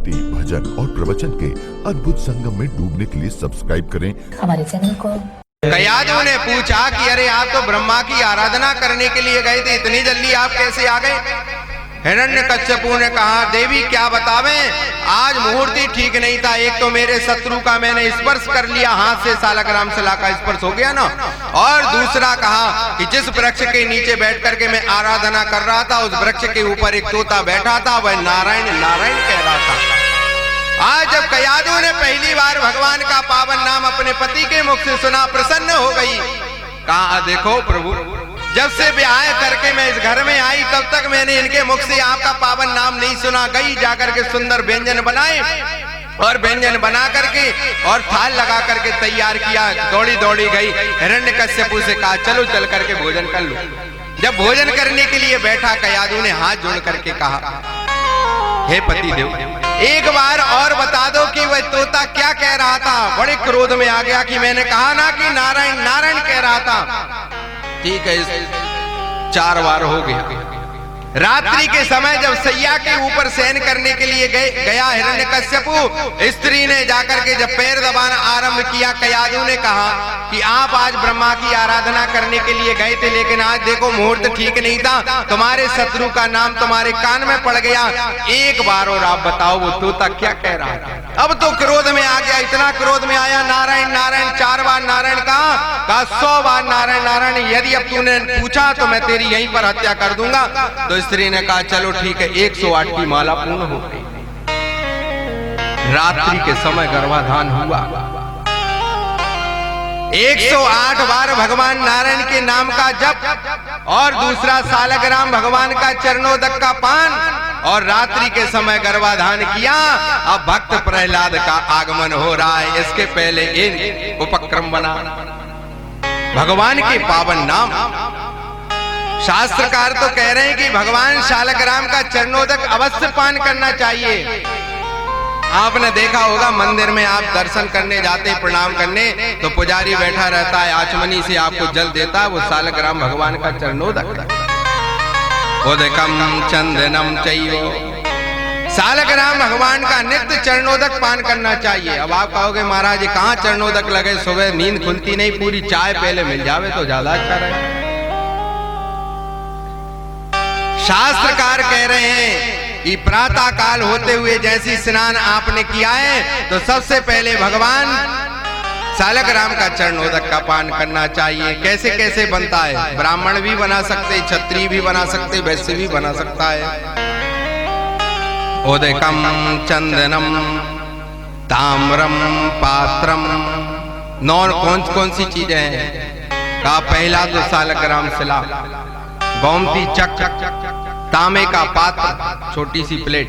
भक्ति, भजन और प्रवचन के अद्भुत संगम में डूबने के लिए सब्सक्राइब करें हमारे चैनल को। कयादू ने पूछा कि अरे आप तो ब्रह्मा की आराधना करने के लिए गए थे, इतनी जल्दी आप कैसे आ गए? हिरण्यकश्यपु ने कहा, देवी क्या बतावें, आज मुहूर्त ही ठीक नहीं था। एक तो मेरे शत्रु का मैंने स्पर्श कर लिया, हाथ से सालग्राम शिला का स्पर्श हो गया ना, और दूसरा कहा कि जिस वृक्ष के नीचे बैठ करके मैं आराधना कर रहा था, उस वृक्ष के ऊपर एक तोता बैठा था, वह नारायण नारायण कह रहा था। आज जब कयादू ने पहली बार भगवान का पावन नाम अपने पति के मुख से सुना, प्रसन्न हो गई। कहा, देखो प्रभु, जब से ब्याह करके मैं इस घर में आई, तब तक मैंने इनके मुख से आपका पावन नाम नहीं सुना। गई जाकर के सुंदर व्यंजन बनाए, और व्यंजन बना करके और थाल लगा करके तैयार किया। दौड़ी दौड़ी गई, हिरण्यकश्यपु से कहा, चलो चल करके भोजन कर लो। जब भोजन करने के लिए बैठा, कयादू ने हाथ जोड़ करके कहा, हे पति देव, एक बार और बता दो कि वह तोता क्या कह रहा था। बड़े क्रोध में आ गया कि मैंने कहा ना कि नारायण नारायण कह रहा था। ठीक है, 4 बार हो गया। रात्रि के समय जब सैया के ऊपर शयन करने के लिए गया हिरण्यकश्यपु, स्त्री ने जाकर के जब पैर दबाना आरंभ किया, कयादू ने कहा कि आप आज ब्रह्मा की आराधना करने के लिए गए थे, लेकिन आज देखो मुहूर्त ठीक नहीं था, तुम्हारे शत्रु का नाम तुम्हारे कान में पड़ गया। एक बार और आप बताओ वो तोता क्या कह रहा है? अब तो क्रोध में आ गया, इतना क्रोध में आया, नारायण नारायण 4 बार नारायण कहा 100 बार नारायण नारायण। यदि अब तूने पूछा तो मैं तेरी यहीं पर हत्या कर दूंगा। तो स्त्री ने कहा, चलो ठीक है, 108 की माला पूर्ण हो गई। रात्रि के समय गर्भाधान हुआ। 108 बार भगवान नारायण के नाम का जप, और दूसरा सालग्राम भगवान का चरणोदक का पान, और रात्रि के समय गर्भाधान किया। अब भक्त प्रहलाद का आगमन हो रहा है, इसके पहले इन उपक्रम बना भगवान के पावन नाम। शास्त्रकार तो कह रहे हैं कि भगवान शालग्राम का चरणोदक अवश्य पान करना चाहिए। आपने देखा होगा मंदिर में आप दर्शन करने जाते, प्रणाम करने, तो पुजारी बैठा रहता है, आचमनी से आपको जल देता है, वो सालग्राम भगवान का चरणोदक। उदकम चंदनम चैव, सालग्राम भगवान का नित्य चरणोदक पान करना चाहिए। अब आप कहोगे, महाराज कहाँ चरणोदक लगे, सुबह नींद खुलती नहीं, पूरी चाय पहले मिल जावे तो ज्यादा अच्छा रहे। शास्त्रकार कह रहे हैं कि प्रातः काल होते हुए जैसी स्नान आपने किया है, तो सबसे पहले भगवान सालग्राम का चरणोदक का पान करना चाहिए। कैसे कैसे बनता है? ब्राह्मण भी बना सकते, क्षत्रिय भी बना सकते, वैश्य भी बना सकता है। उदकम चंदनम ताम्रम पात्रम, कौन सी चीजें हैं? का पहला तो सालग्राम शिला, गोमती चक्र, तांबे का पात्र, छोटी सी प्लेट,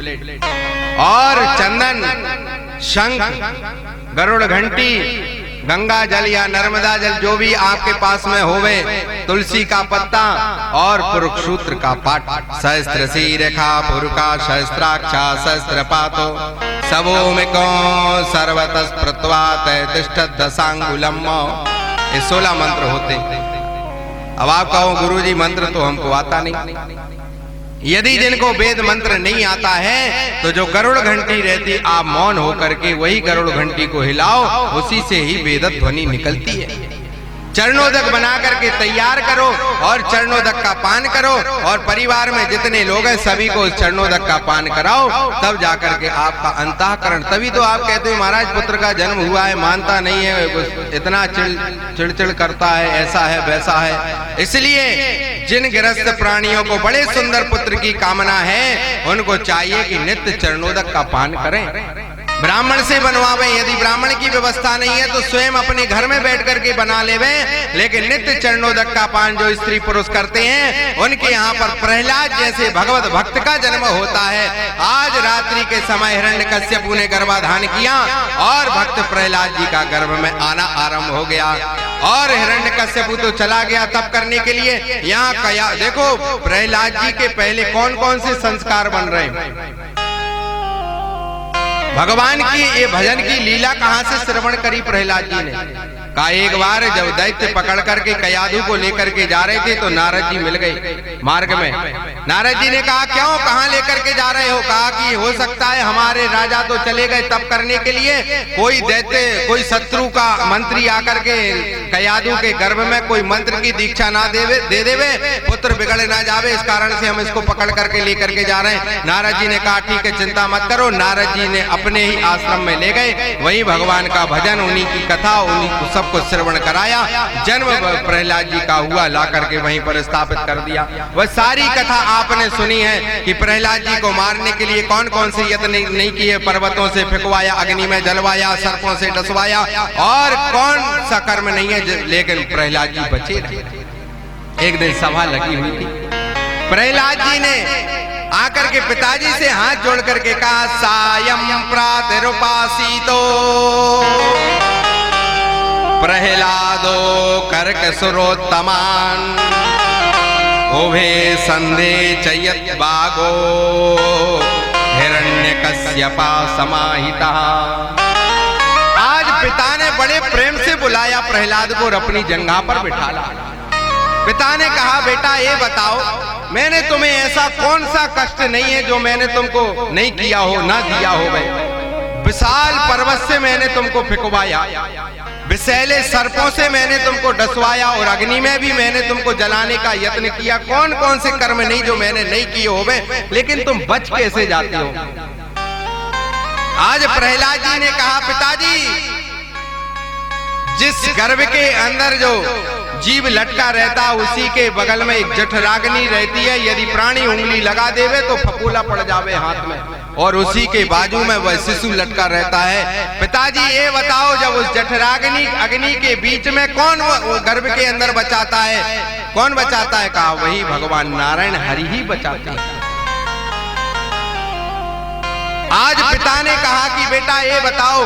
और चंदन, शंख, गरुड़ घंटी, गंगा जल या नर्मदा जल जो भी आपके पास में होवे, तुलसी का पत्ता, और पुरुषसूत्र का पाठ। सहस्त्र शीरेखा पुरुका सहस्त्राक्षा सहस्त्र पातो सबोमिको सर्वतः प्रत्वा तिष्ठत् दशांगुलम। ये 16 मंत्र होते। अब आप कहो, गुरुजी मंत्र तो हमको आता नहीं। यदि जिनको वेद मंत्र नहीं आता है, तो जो गरुड़ घंटी रहती, आप मौन होकर के वही गरुड़ घंटी को हिलाओ, उसी से ही वेद ध्वनि निकलती है। चरणोदक बना करके तैयार करो, और चरणोदक का पान करो, और परिवार में जितने लोग हैं सभी को चरणोदक का पान कराओ, तब जाकर के आपका अंतःकरण। तभी तो आप कहते हो, महाराज पुत्र का जन्म हुआ है, मानता नहीं है, इतना चिड़चिड़ करता है, ऐसा है वैसा है। इसलिए जिन गृहस्थ प्राणियों को बड़े सुंदर पुत्र की कामना है, उनको चाहिए कि नित्य चरणोदक का पान करें। ब्राह्मण से बनवावे, यदि ब्राह्मण की व्यवस्था नहीं है तो स्वयं अपने घर में बैठ करके बना लेवे। लेकिन नित्य चरणोदक का पान जो स्त्री पुरुष करते हैं, उनके यहाँ पर प्रहलाद जैसे भगवत भक्त का जन्म होता है। आज रात्रि के समय हिरण्यकश्यपु ने गर्भाधान किया, और भक्त प्रहलाद जी का गर्भ में आना आरंभ हो गया। और हिरण्यकश्यपु तो चला गया तप करने के लिए। यहाँ देखो, प्रहलाद जी के पहले कौन कौन से संस्कार बन रहे हैं। भगवान की ये भजन की लीला कहां से श्रवण करी प्रहलाद जी ने? का एक बार जब दैत्य पकड़ करके कयाधु को लेकर के जा रहे थे तो नारद जी मिल गए मार्ग में। नारद जी ने कहा क्यों, कहाँ लेकर के जा रहे हो? कहा कि हो सकता है हमारे राजा तो चले गए तप करने के लिए, कोई दैत्य कोई शत्रु का मंत्री आकर के कयाधु के गर्भ में कोई मंत्र की दीक्षा ना दे देवे, पुत्र बिगड़ ना जावे, इस कारण से हम इसको पकड़ करके लेकर के जा रहे हैं। नारद जी ने कहा ठीक है, चिंता मत करो। नारद जी ने अपने ही आश्रम में ले गए, वही भगवान का भजन, उन्हीं की कथा, उन्हीं को सबको श्रवण कराया। जन्म प्रहलाद जी का हुआ, ला करके वहीं पर स्थापित कर दिया। वह सारी कथा आपने सुनी है कि प्रहलाद जी को मारने के लिए कौन कौन से यत्न नहीं किए, पर्वतों से फेंकवाया, अग्नि में जलवाया, सर्पों से डसवाया, और कौन सा कर्म नहीं है, लेकिन प्रहलाद जी बचे रहे। एक दिन सभा लगी हुई थी, प्रहलाद जी ने आकर के पिताजी से हाथ जोड़ करके कहा सायं प्रातरुपासीतो प्रहलादो कर्क सुरोत्तमान उभे संधे चयत बागो हिरण्यकश्यपा समाहिता। आज पिता ने बड़े प्रेम से बुलाया प्रहलाद को और अपनी जंघा पर बिठाला। पिता ने कहा बेटा ये बताओ, मैंने तुम्हें ऐसा कौन सा कष्ट नहीं है जो मैंने तुमको नहीं किया हो, ना दिया हो। भाई विशाल पर्वत से मैंने तुमको फिकवाया, विषैले सर्पों से मैंने तुमको डसवाया, और अग्नि में भी मैंने तुमको जलाने का यत्न किया। कौन कौन से कर्म नहीं जो मैंने नहीं किए होवे, लेकिन तुम बच कैसे जाते हो? आज प्रहलाद जी ने कहा पिताजी, जिस गर्भ के अंदर जो जीव लटका रहता उसी के बगल में एक जठराग्नि रहती है, यदि प्राणी उंगली लगा देवे तो फफूला पड़ जावे हाथ में, और उसी के बाजू में वह शिशु लटका रहता है। पिताजी ये बताओ, जब उस जठराग्नि अग्नि के बीच में कौन गर्भ के अंदर बचाता है, कौन बचाता है? कहा वही भगवान नारायण हरि ही बचाते हैं। आज पिता ने कहा कि बेटा ये बताओ,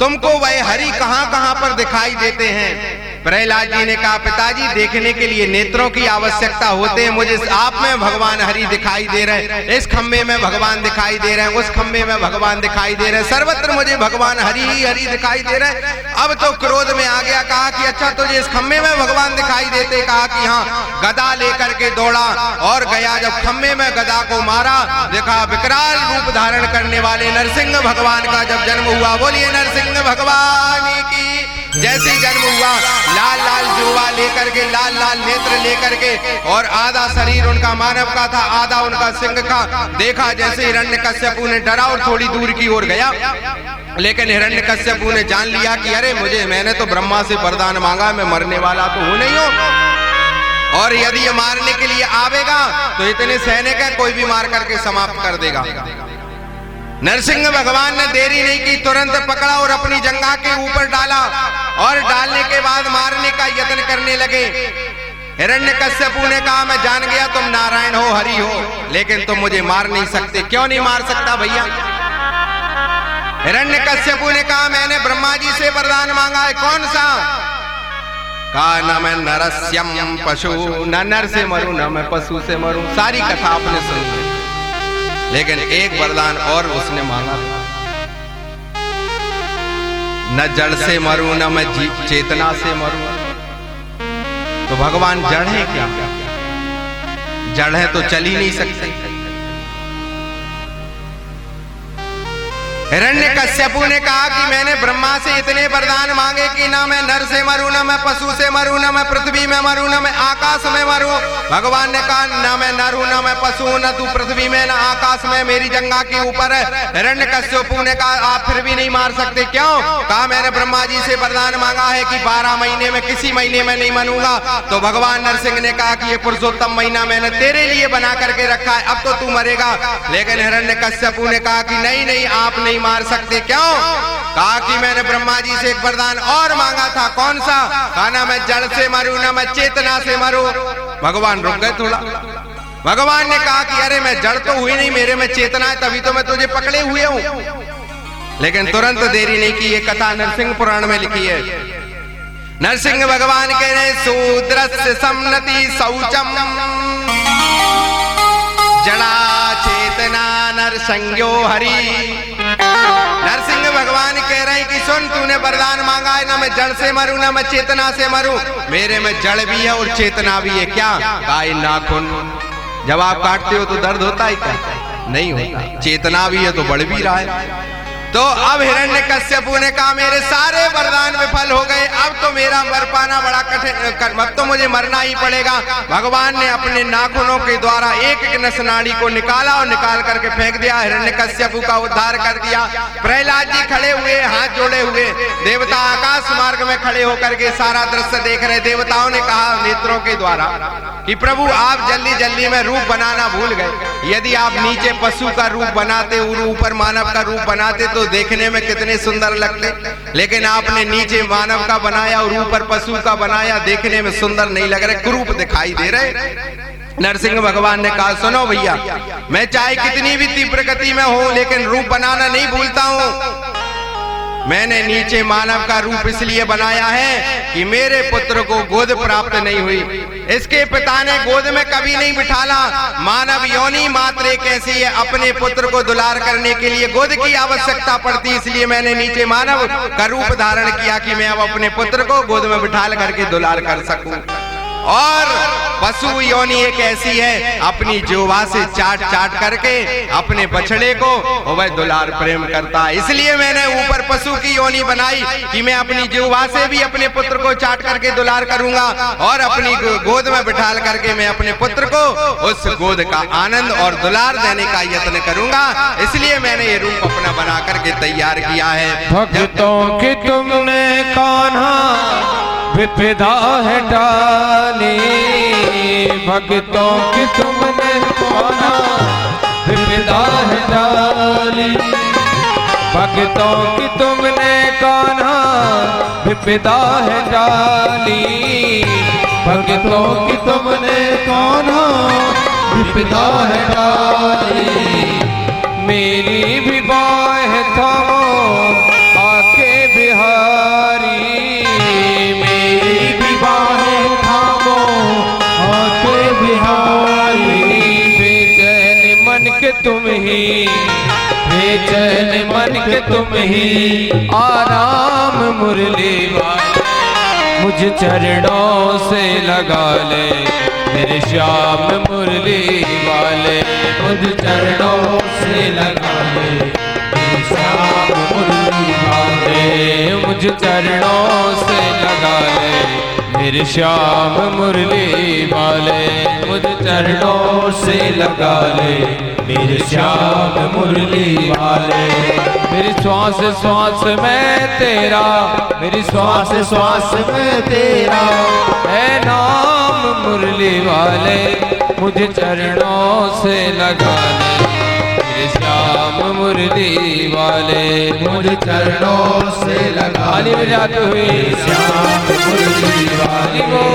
तुमको वह हरि कहां कहां पर दिखाई देते हैं? प्रहलाद जी ने कहा पिताजी, देखने के लिए नेत्रों की आवश्यकता होते हैं। मुझे आप में भगवान हरि दिखाई दे रहे हैं, इस खंबे में भगवान दिखाई दे रहे हैं, उस खंबे में भगवान दिखाई दे रहे हैं, सर्वत्र मुझे भगवान हरि ही हरि दिखाई दे रहे हैं। अब तो क्रोध में आ गया, कहा कि अच्छा तुझे इस खंबे में भगवान दिखाई देते? कहा कि हाँ। गदा लेकर के दौड़ा और गया, जब खंबे में गदा को मारा, देखा विकराल रूप धारण करने वाले नरसिंह भगवान का जब जन्म हुआ। बोलिए नरसिंह भगवान की। जैसे जन्म हुआ, लाल लाल जुआ लेकर के, लाल लाल नेत्र लेकर के, और आधा शरीर उनका मानव का था, आधा उनका सिंह का। देखा जैसे हिरण्यकश्यपु ने डरा और थोड़ी दूर की ओर गया, लेकिन हिरण्यकश्यपु ने जान लिया कि अरे मैंने तो ब्रह्मा से वरदान मांगा, मैं मरने वाला तो हूं नहीं हूं, और यदि ये मारने के लिए आवेगा तो इतने सैनिक है, कोई भी मार करके समाप्त कर देगा। नरसिंह भगवान ने देरी नहीं की, तुरंत पकड़ा और अपनी जंघा के ऊपर डाला, और डालने के बाद मारने का यत्न करने लगे। हिरण्यकश्यपु ने कहा मैं जान गया तुम नारायण हो, हरि हो, लेकिन तुम मुझे मार नहीं सकते। क्यों नहीं मार सकता भैया? हिरण्यकश्यपु ने कहा मैंने ब्रह्मा जी से वरदान मांगा है। कौन सा? कहा न मैं नरस्यम पशु, न नर से मरूं न मैं पशु से मरूं। सारी कथा आपने सुनी, लेकिन एक वरदान और उसने मांगा, न जड़ से मरूं न मैं जीव चेतना से मरूं। तो भगवान जड़ है क्या? जड़ है तो चल ही नहीं सकते। हिरण्यकश्यपु ने कहा कि मैंने ब्रह्मा से इतने वरदान मांगे कि ना मैं नर से मरूं, ना मैं पशु से मरूं, ना मैं पृथ्वी में मरूं, ना मैं आकाश में मरूं। भगवान ने कहा ना मैं नर हूं, ना मैं पशु हूं, ना तू पृथ्वी में, ना आकाश में, मेरी जंघा के ऊपर है। हिरण्यकश्यपु ने कहा आप फिर भी नहीं मार सकते। क्यों? कहा मैंने ब्रह्मा जी से वरदान मांगा है कि 12 महीने में किसी महीने में नहीं मरूंगा। तो भगवान नरसिंह ने कहा कि ये पुरुषोत्तम महीना मैंने तेरे लिए बना करके रखा है, अब तो तू मरेगा। लेकिन हिरण्यकश्यपु ने कहा कि नहीं नहीं, आप नहीं मार सकते। क्यों? कहा कि मैंने ब्रह्मा जी से एक वरदान और मांगा था। कौन सा? कहा ना मैं जड़ से मरूं, ना मैं चेतना से मरूं। भगवान रुक गए थोड़ा। भगवान ने कहा कि अरे मैं जड़ तो हुई नहीं, मेरे में चेतना है, तभी तो मैं तुझे पकड़े हुए हूं। लेकिन तुरंत देरी नहीं की, ये कथा नरसिंह पुराण में लिखी है। नरसिंह भगवान कह रहे शूद्रस्य सम्नति शौचम जड़ा चेतना नरसंज्ञो हरि। नरसिंह भगवान कह रहे हैं कि सुन, तू तूने वरदान मांगा है, ना मैं जड़ से मरूं ना मैं चेतना से मरूं, मेरे में जड़ भी है और चेतना भी है। क्या? गाय नाखून। जब आप काटते हो तो दर्द होता है क्या? नहीं होता। चेतना भी है तो बढ़ भी रहा है। तो अब हिरण्यकश्यपु ने कहा मेरे सारे वरदान विफल हो गए, अब तो मेरा मर पाना बड़ा कठिन, अब तो मुझे मरना ही पड़ेगा। भगवान ने अपने नाखूनों के द्वारा एक एक नस नाड़ी को निकाला और निकाल करके फेंक दिया। हिरण्यकश्यपु का उद्धार कर दिया। प्रहलाद जी खड़े हुए हाथ जोड़े हुए, देवता आकाश मार्ग में खड़े होकर के सारा दृश्य देख रहे। देवताओं ने कहा नेत्रों के द्वारा कि प्रभु आप जल्दी जल्दी में रूप बनाना भूल गए। यदि आप नीचे पशु का रूप बनाते और ऊपर मानव का रूप बनाते तो देखने में कितने सुंदर लगते, लेकिन आपने नीचे मानव का बनाया और ऊपर पशु का बनाया, देखने में सुंदर नहीं लग रहे, कुरूप दिखाई दे रहे। नरसिंह भगवान ने कहा सुनो भैया, मैं चाहे कितनी भी तीव्र गति में हूं लेकिन रूप बनाना नहीं भूलता हूं। मैंने नीचे मानव का रूप इसलिए बनाया है कि मेरे पुत्र को गोद प्राप्त नहीं हुई, इसके पिता ने गोद में कभी नहीं बिठाला। मानव योनि मात्र एक ऐसी है, अपने पुत्र को दुलार करने के लिए गोद की आवश्यकता पड़ती, इसलिए मैंने नीचे मानव का रूप धारण किया कि मैं अब अपने पुत्र को गोद में बिठा करके दुलार कर सकूं। और पशु योनि एक ऐसी है, अपनी जिह्वा से चाट चाट करके अपने बछड़े को वह दुलार प्रेम करता है, इसलिए मैंने ऊपर पशु की योनि बनाई कि मैं अपनी जिह्वा से भी अपने पुत्र को चाट करके दुलार करूंगा और अपनी गोद में बिठा करके मैं अपने पुत्र को उस गोद का आनंद और दुलार देने का यत्न करूंगा, इसलिए मैंने ये रूप अपना बना करके तैयार किया है। भक्तों की तुमने कान्हा विपदा है डाली, भक्तों की तुमने कान्हा विपदा है डाली, भक्तों की तुमने कान्हा विपदा है डाली, भक्तों की तुमने कान्हा विपदा है डाली। मेरी भी बाह थामो आके बिहारी, तुम ही बेचैन मन के तुम ही आराम मुरली वाले, मुझ चरणों से लगा ले मेरे श्याम मुरली वाले, मुझ चरणों से लगा ले मेरे श्याम मुरली वाले, मुझ चरणों से लगा ले मेरे श्याम मुरली वाले, मुझ चरणों से लगा ले मेरे श्याम मुरली वाले। मेरी श्वास श्वास में तेरा, मेरी श्वास श्वास में तेरा है नाम मुरली वाले, मुझे चरणों से लगा ले मेरे श्याम मुरली वाले, मुझे चरणों से लगा ले बजाते हुए श्याम मुरली वाले को।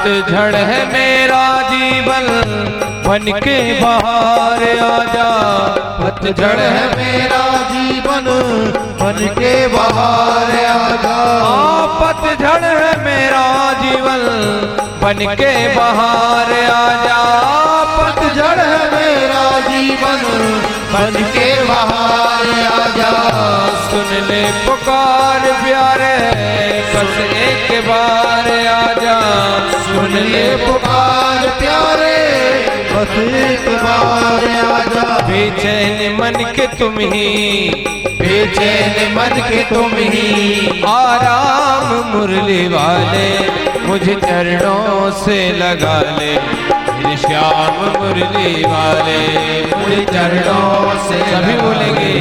पतझड़ है मेरा जीवन बन के बाहर आजा, पतझड़ है मेरा जीवन बन के बाहर आजा, पतझड़ है मेरा जीवन बन के बाहर आजा, पतझड़ है मेरा जीवन बन के बाहर आजा। सुन ले पुकार प्यारे बस एक बार आजा, सुन ले पुकार प्यारे बस एक बार आजा। बेचैन मन के तुम ही, बेचैन मन के तुम ही आराम मुरली वाले, मुझे चरणों से लगा ले मेरे श्याम मुरली वाले, मुझे चरणों से सभी बोलेंगे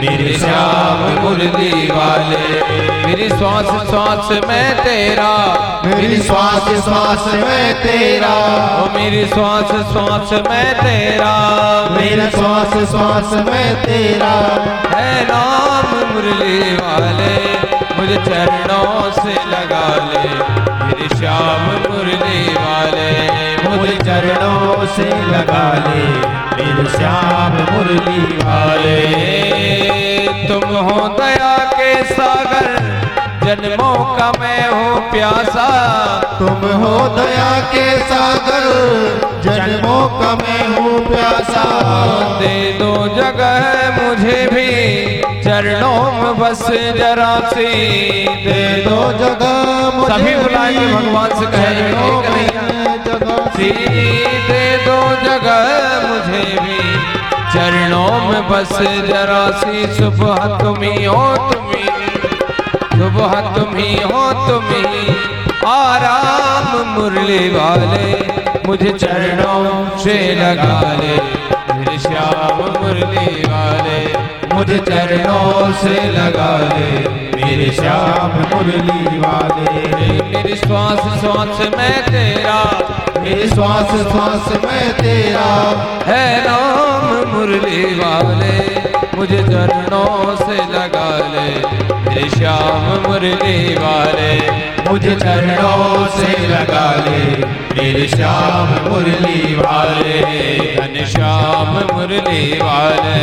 मेरे श्याम मुरली वाले। मेरी श्वास श्वास में तेरा, मेरी श्वास श्वास में तेरा, ओ मेरी श्वास श्वास में तेरा, मेरा श्वास श्वास में तेरा है नाम मुरली वाले, मुझे चरणों से लगा ले मेरे श्याम मुरली वाले, मुझे चरणों से लगा ले मेरे श्याम मुरली वाले। तुम हो दया के सागर जन्मों का मैं हूँ प्यासा, तुम हो दया के सागर जन्मों का मैं हूँ प्यासा। दे दो जगह मुझे भी चरणों में बस जरा सी, दे दो जगह मुझे सभी बुलाएंगे भगवान से चरणों कहेंगे में जगह सी, दे दो जगह मुझे भी चरणों में बस जरा सी। सुबह तुम्ही हो तुम्ही, सुबह तुम्ही हो तुम्ही आराम मुरली वाले, मुझे चरणों से लगा ले मेरे श्याम मुरली वाले, मुझे चरणों से लगा ले मेरे श्याम मुरली वाले। मेरी श्वास श्वास में तेरा, मेरे श्वास श्वास में तेरा है नाम मुरली वाले, मुझे चरणों से लगा ले मेरे श्याम मुरली वाले, मुझे चरणों से लगा ले मेरे श्याम मुरली वाले। घनश्याम मुरली वाले,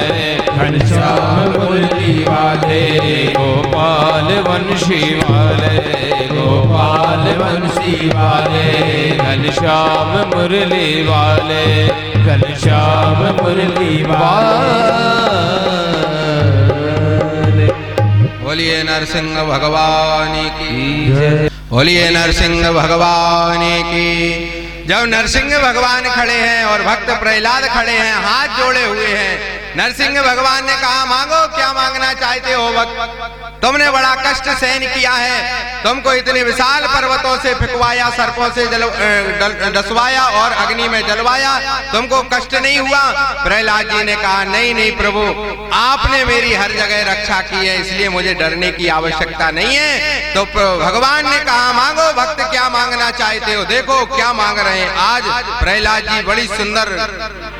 घनश्याम मुरली वाले, गोपाल वंशी वाले, गोपाल वंशी वाले, घनश्याम मुरली वाले, घनश्याम मुरली वाले। बोलिए नरसिंह भगवान की, बोलिए नरसिंह भगवान की। जब नरसिंह भगवान खड़े हैं और भक्त प्रहलाद खड़े हैं, हाथ जोड़े हुए हैं, नरसिंह भगवान ने कहा मांगो क्या मांगना चाहते हो भक्त। तुमने बड़ा कष्ट सहन किया है, तुमको इतने विशाल पर्वतों से फिकवाया, सर्पों से डसवाया और अग्नि में जलवाया, तुमको कष्ट नहीं हुआ। प्रहलाद जी ने कहा नहीं नहीं प्रभु, आपने मेरी हर जगह रक्षा की है, इसलिए मुझे डरने की आवश्यकता नहीं है। तो भगवान ने कहा मांगो भक्त क्या मांगना चाहते हो। देखो क्या मांग रहे हैं। आज प्रहलाद जी बड़ी सुंदर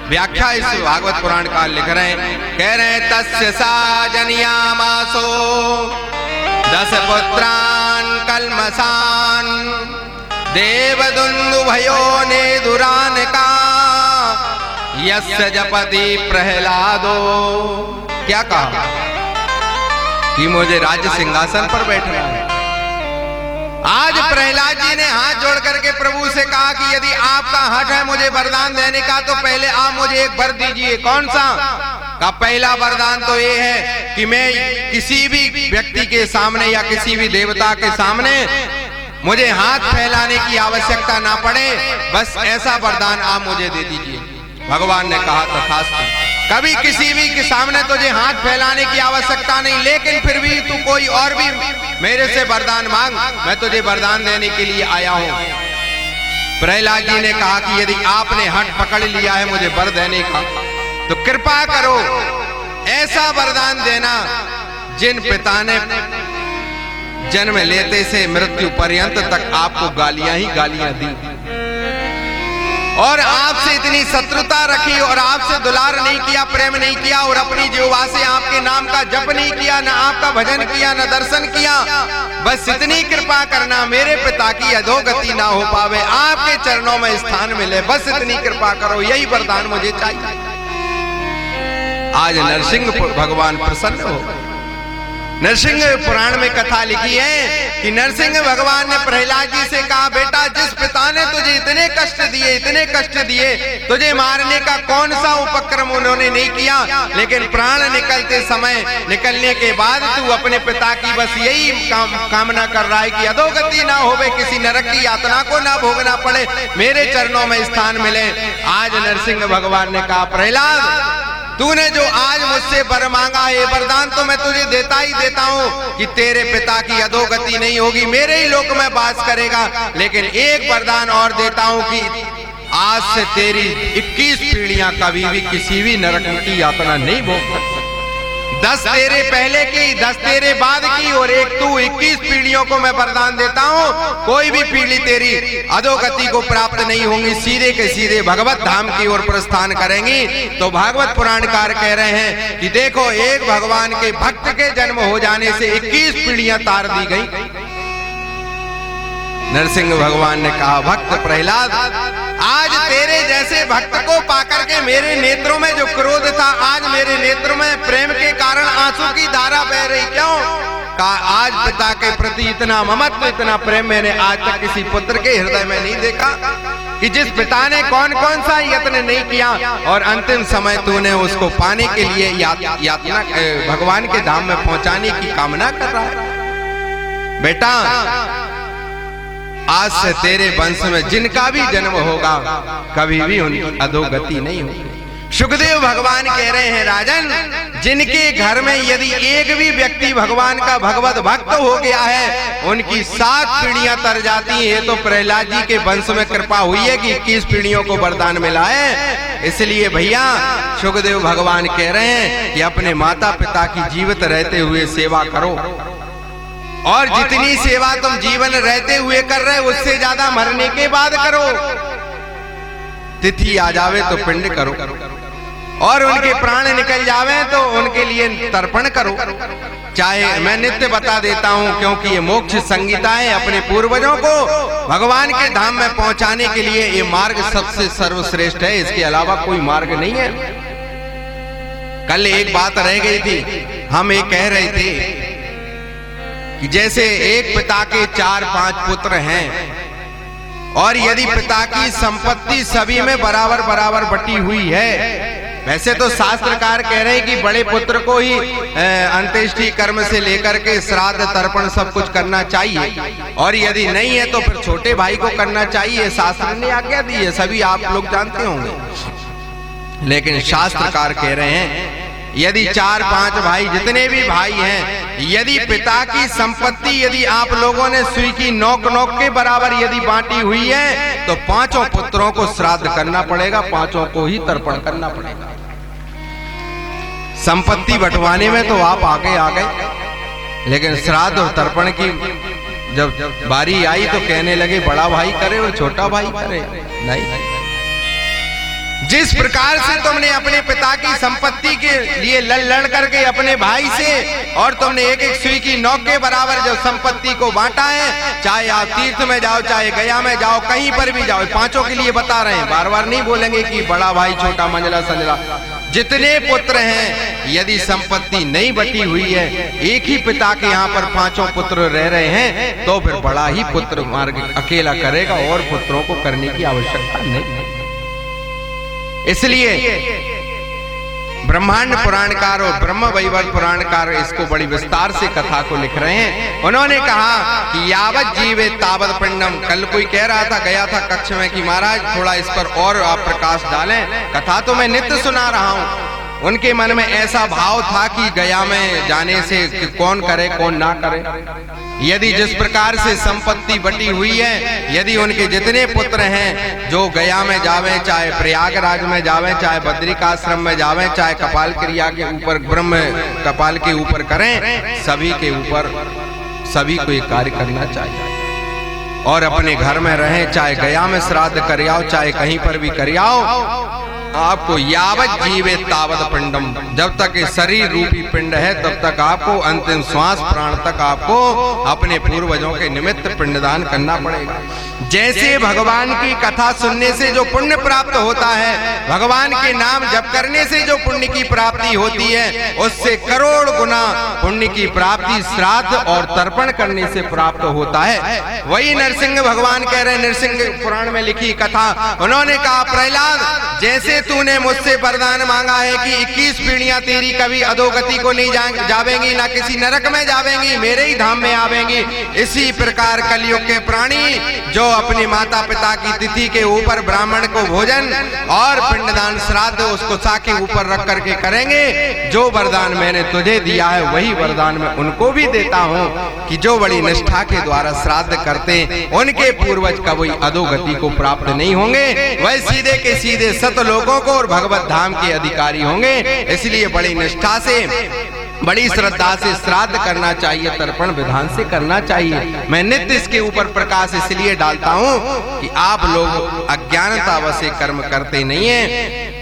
व्याख्या इस भागवत पुराण का लिख रहे हैं। कह रहे हैं तस्य साजनियामासो 10 पुत्रान कलमसान, देवदुन्दुभयो ने दुरान का, यस्य जपति प्रहलादो। क्या कहा कि मुझे राज्य सिंहासन पर बैठना है। आज प्रहलाद जी ने हाथ जोड़ करके प्रभु से कहा कि यदि आपका हट है मुझे वरदान देने का, तो पहले आप मुझे एक वर दीजिए। कौन सा? का पहला वरदान तो ये है कि मैं किसी भी व्यक्ति के सामने या किसी भी देवता के सामने मुझे हाथ फैलाने की आवश्यकता ना पड़े, बस ऐसा वरदान आप मुझे दे दीजिए। भगवान ने कहा तथास्तु। कभी किसी भी के सामने तुझे हाथ फैलाने की आवश्यकता नहीं, लेकिन फिर भी तू कोई और भी मेरे से वरदान मांग, मैं तुझे वरदान देने के लिए आया हूं। प्रहलाद जी ने कहा कि यदि आपने हट पकड़ लिया है मुझे वर देने का, तो कृपा करो ऐसा वरदान देना जिन पिता ने जन्म लेते से मृत्यु पर्यंत तक आपको गालियां ही गालियां दी और आपसे इतनी शत्रुता रखी और आपसे दुलार नहीं किया, प्रेम नहीं किया और अपनी जीवा से आपके नाम का जप नहीं किया, न आपका भजन किया, न दर्शन किया। बस इतनी कृपा करना मेरे पिता की अधोगति ना हो पावे, आपके चरणों में स्थान मिले, बस इतनी कृपा करो, यही वरदान मुझे चाहिए। आज नरसिंह भगवान प्रसन्न हो। नरसिंह पुराण में कथा लिखी है कि नरसिंह भगवान ने प्रहलाद जी से कहा बेटा जिस पिता ने तुझे इतने कष्ट दिए तुझे मारने का कौन सा उपक्रम उन्होंने नहीं किया, लेकिन प्राण निकलते समय निकलने के बाद तू अपने पिता की बस यही कामना कर रहा है कि अधोगति ना होवे, किसी नरक की यातना को ना भोगना पड़े, मेरे चरणों में स्थान मिले। आज नरसिंह भगवान ने कहा प्रहलाद तूने जो आज मुझसे वर मांगा है वरदान तो मैं तुझे देता ही देता हूँ कि तेरे पिता की अधोगति नहीं होगी, मेरे ही लोक में वास करेगा। लेकिन एक वरदान और देता हूँ कि आज से तेरी 21 पीढ़ियां कभी भी किसी भी नरक की यातना नहीं भोग सकती। 10 तेरे पहले की, 10 तेरे बाद की और एक तू, 21 पीढ़ियों को मैं वरदान देता हूँ। कोई भी पीढ़ी तेरी अधोगति को प्राप्त नहीं होंगी, सीधे के सीधे भगवत धाम की ओर प्रस्थान करेंगी। तो भागवत पुराणकार कह रहे हैं कि देखो, एक भगवान के भक्त के जन्म हो जाने से 21 पीढ़ियां तार दी गई। नरसिंह भगवान ने कहा, भक्त प्रहलाद, आज तेरे जैसे भक्त को पाकर के मेरे नेत्रों में जो क्रोध था, आज मेरे नेत्रों में प्रेम के कारण आंसू की धारा बह रही। क्यों? कहा, आज पिता के प्रति इतना ममत्व, इतना प्रेम मैंने आज तक किसी पुत्र के हृदय में नहीं देखा कि जिस पिता ने कौन कौन सा यत्न नहीं किया और अंतिम समय तूने उसको पाने के लिए यातना भगवान के धाम में पहुंचाने की कामना कर रहा है। बेटा, आज से तेरे वंश में जिनका भी जन्म होगा, कभी भी उनकी अधोगति नहीं होगी। सुखदेव भगवान कह रहे हैं, राजन, जिनके घर में यदि एक भी व्यक्ति भगवान का भगवत भक्त हो गया है, उनकी 7 पीढ़ियां तर जाती हैं। तो प्रहलाद जी के वंश में कृपा हुई है कि 21 पीढ़ियों को वरदान मिला है। इसलिए भैया, सुखदेव भगवान कह रहे हैं कि अपने माता पिता की जीवित रहते हुए सेवा करो, और जितनी सेवा तुम जीवन रहते हुए कर रहे हो, उससे ज्यादा मरने के बाद करो। तिथि आ जावे तो पिंड करो, और उनके प्राण निकल जावे तो उनके लिए तर्पण करो। चाहे मैं नित्य बता देता हूं, क्योंकि ये मोक्ष संगीता है। अपने पूर्वजों को भगवान के धाम में पहुंचाने के लिए ये मार्ग सबसे सर्वश्रेष्ठ है, इसके अलावा कोई मार्ग नहीं है। कल एक बात रह गई थी, हम ये कह रहे थे कि जैसे एक पिता के 4-5 पुत्र हैं, और यदि पिता की संपत्ति सभी में बराबर बराबर बटी हुई है। वैसे तो शास्त्रकार कह रहे हैं कि बड़े पुत्र को ही अंत्येष्टि कर्म से लेकर के श्राद्ध तर्पण सब कुछ करना चाहिए, और यदि नहीं है तो फिर छोटे भाई को करना चाहिए। शास्त्र ने आज्ञा दी है, सभी आप लोग जानते होंगे। लेकिन शास्त्रकार कह रहे हैं, यदि 4-5 भाई, जितने भी भाई हैं, यदि पिता की संपत्ति यदि आप लोगों ने सुई की नोक नोक के बराबर यदि बांटी हुई है, तो 5 पुत्रों को श्राद्ध करना पड़ेगा, 5 को ही तर्पण करना पड़ेगा। संपत्ति बंटवाने में तो आप आगे आ गए, लेकिन श्राद्ध और तर्पण की जब बारी आई तो कहने लगे बड़ा भाई करे और छोटा भाई करे। नहीं, जिस प्रकार से तुमने अपने पिता की संपत्ति के लिए लड़ करके अपने भाई से, और तुमने एक एक सुई की नोक के बराबर जो संपत्ति को बांटा है, चाहे आप तीर्थ में जाओ, चाहे गया में जाओ, कहीं पर भी जाओ, 5 के लिए बता रहे हैं। बार बार नहीं बोलेंगे कि बड़ा भाई छोटा, मंझला संजला। जितने पुत्र हैं, यदि संपत्ति नहीं बटी हुई है, एक ही पिता के यहाँ पर 5 पुत्र रह रहे हैं, तो फिर बड़ा ही पुत्र मार्ग अकेला करेगा, और पुत्रों को करने की आवश्यकता नहीं। इसलिए ब्रह्मांड पुराणकार और ब्रह्म वैवर्त पुराणकार इसको बड़ी विस्तार से कथा को लिख रहे हैं। उन्होंने कहा कि यावत जीवे तावत पिंडम। कल कोई कह रहा था, गया था कक्ष में, कि महाराज थोड़ा इस पर और आप प्रकाश डालें। कथा तो मैं नित्य सुना रहा हूं। उनके मन में ऐसा भाव था कि गया में जाने से कौन करे कौन ना करे। यदि जिस प्रकार से संपत्ति बटी हुई है, यदि उनके जितने पुत्र हैं जो गया में जावे, चाहे प्रयागराज में जावे, चाहे बद्रिकाश्रम में जावे, चाहे कपाल क्रिया के ऊपर ब्रह्म कपाल के ऊपर करें, सभी के ऊपर सभी को ये कार्य करना चाहिए। और अपने घर में रहें, चाहे गया में श्राद्ध कर आओ, चाहे कहीं पर भी कर आओ, आपको यावत जीवे तावत पिंडम, जब तक ये शरीर रूपी पिंड है तब तक आपको अंतिम श्वास प्राण तक आपको अपने पूर्वजों के निमित्त पिंडदान करना पड़ेगा। जैसे भगवान की कथा सुनने से जो पुण्य प्राप्त होता है, भगवान के नाम जप करने से जो पुण्य की प्राप्ति होती है, उससे करोड़ गुना पुण्य की प्राप्ति श्राद्ध और तर्पण करने से प्राप्त होता है। वही नरसिंह भगवान कह रहे हैं, नरसिंह पुराण में लिखी कथा। उन्होंने कहा, प्रहलाद, जैसे तूने मुझसे वरदान मांगा है कि 21 पीढ़ियां तेरी कभी अधोगति को नहीं जावेंगी, ना किसी नरक में जावेंगी, मेरे ही धाम में आवेंगी, इसी प्रकार कलयुग के प्राणी जो अपने माता पिता की तिथि के ऊपर ब्राह्मण को भोजन और पिंडदान श्राद्ध उसको सा के ऊपर रख करके करेंगे, जो वरदान मैंने तुझे दिया है वही वरदान मैं उनको भी देता हूँ कि जो बड़ी निष्ठा के द्वारा श्राद्ध करते उनके पूर्वज कभी अधोगति को प्राप्त नहीं होंगे, वह सीधे के सीधे सत लोगों को और भगवत धाम के अधिकारी होंगे। इसलिए बड़ी निष्ठा से बड़ी श्रद्धा से श्राद्ध करना चाहिए, तर्पण विधान से करना चाहिए। मैं नित्य इसके ऊपर प्रकाश इसलिए डालता हूं कि आप लोग अज्ञानतावश से कर्म करते नहीं हैं।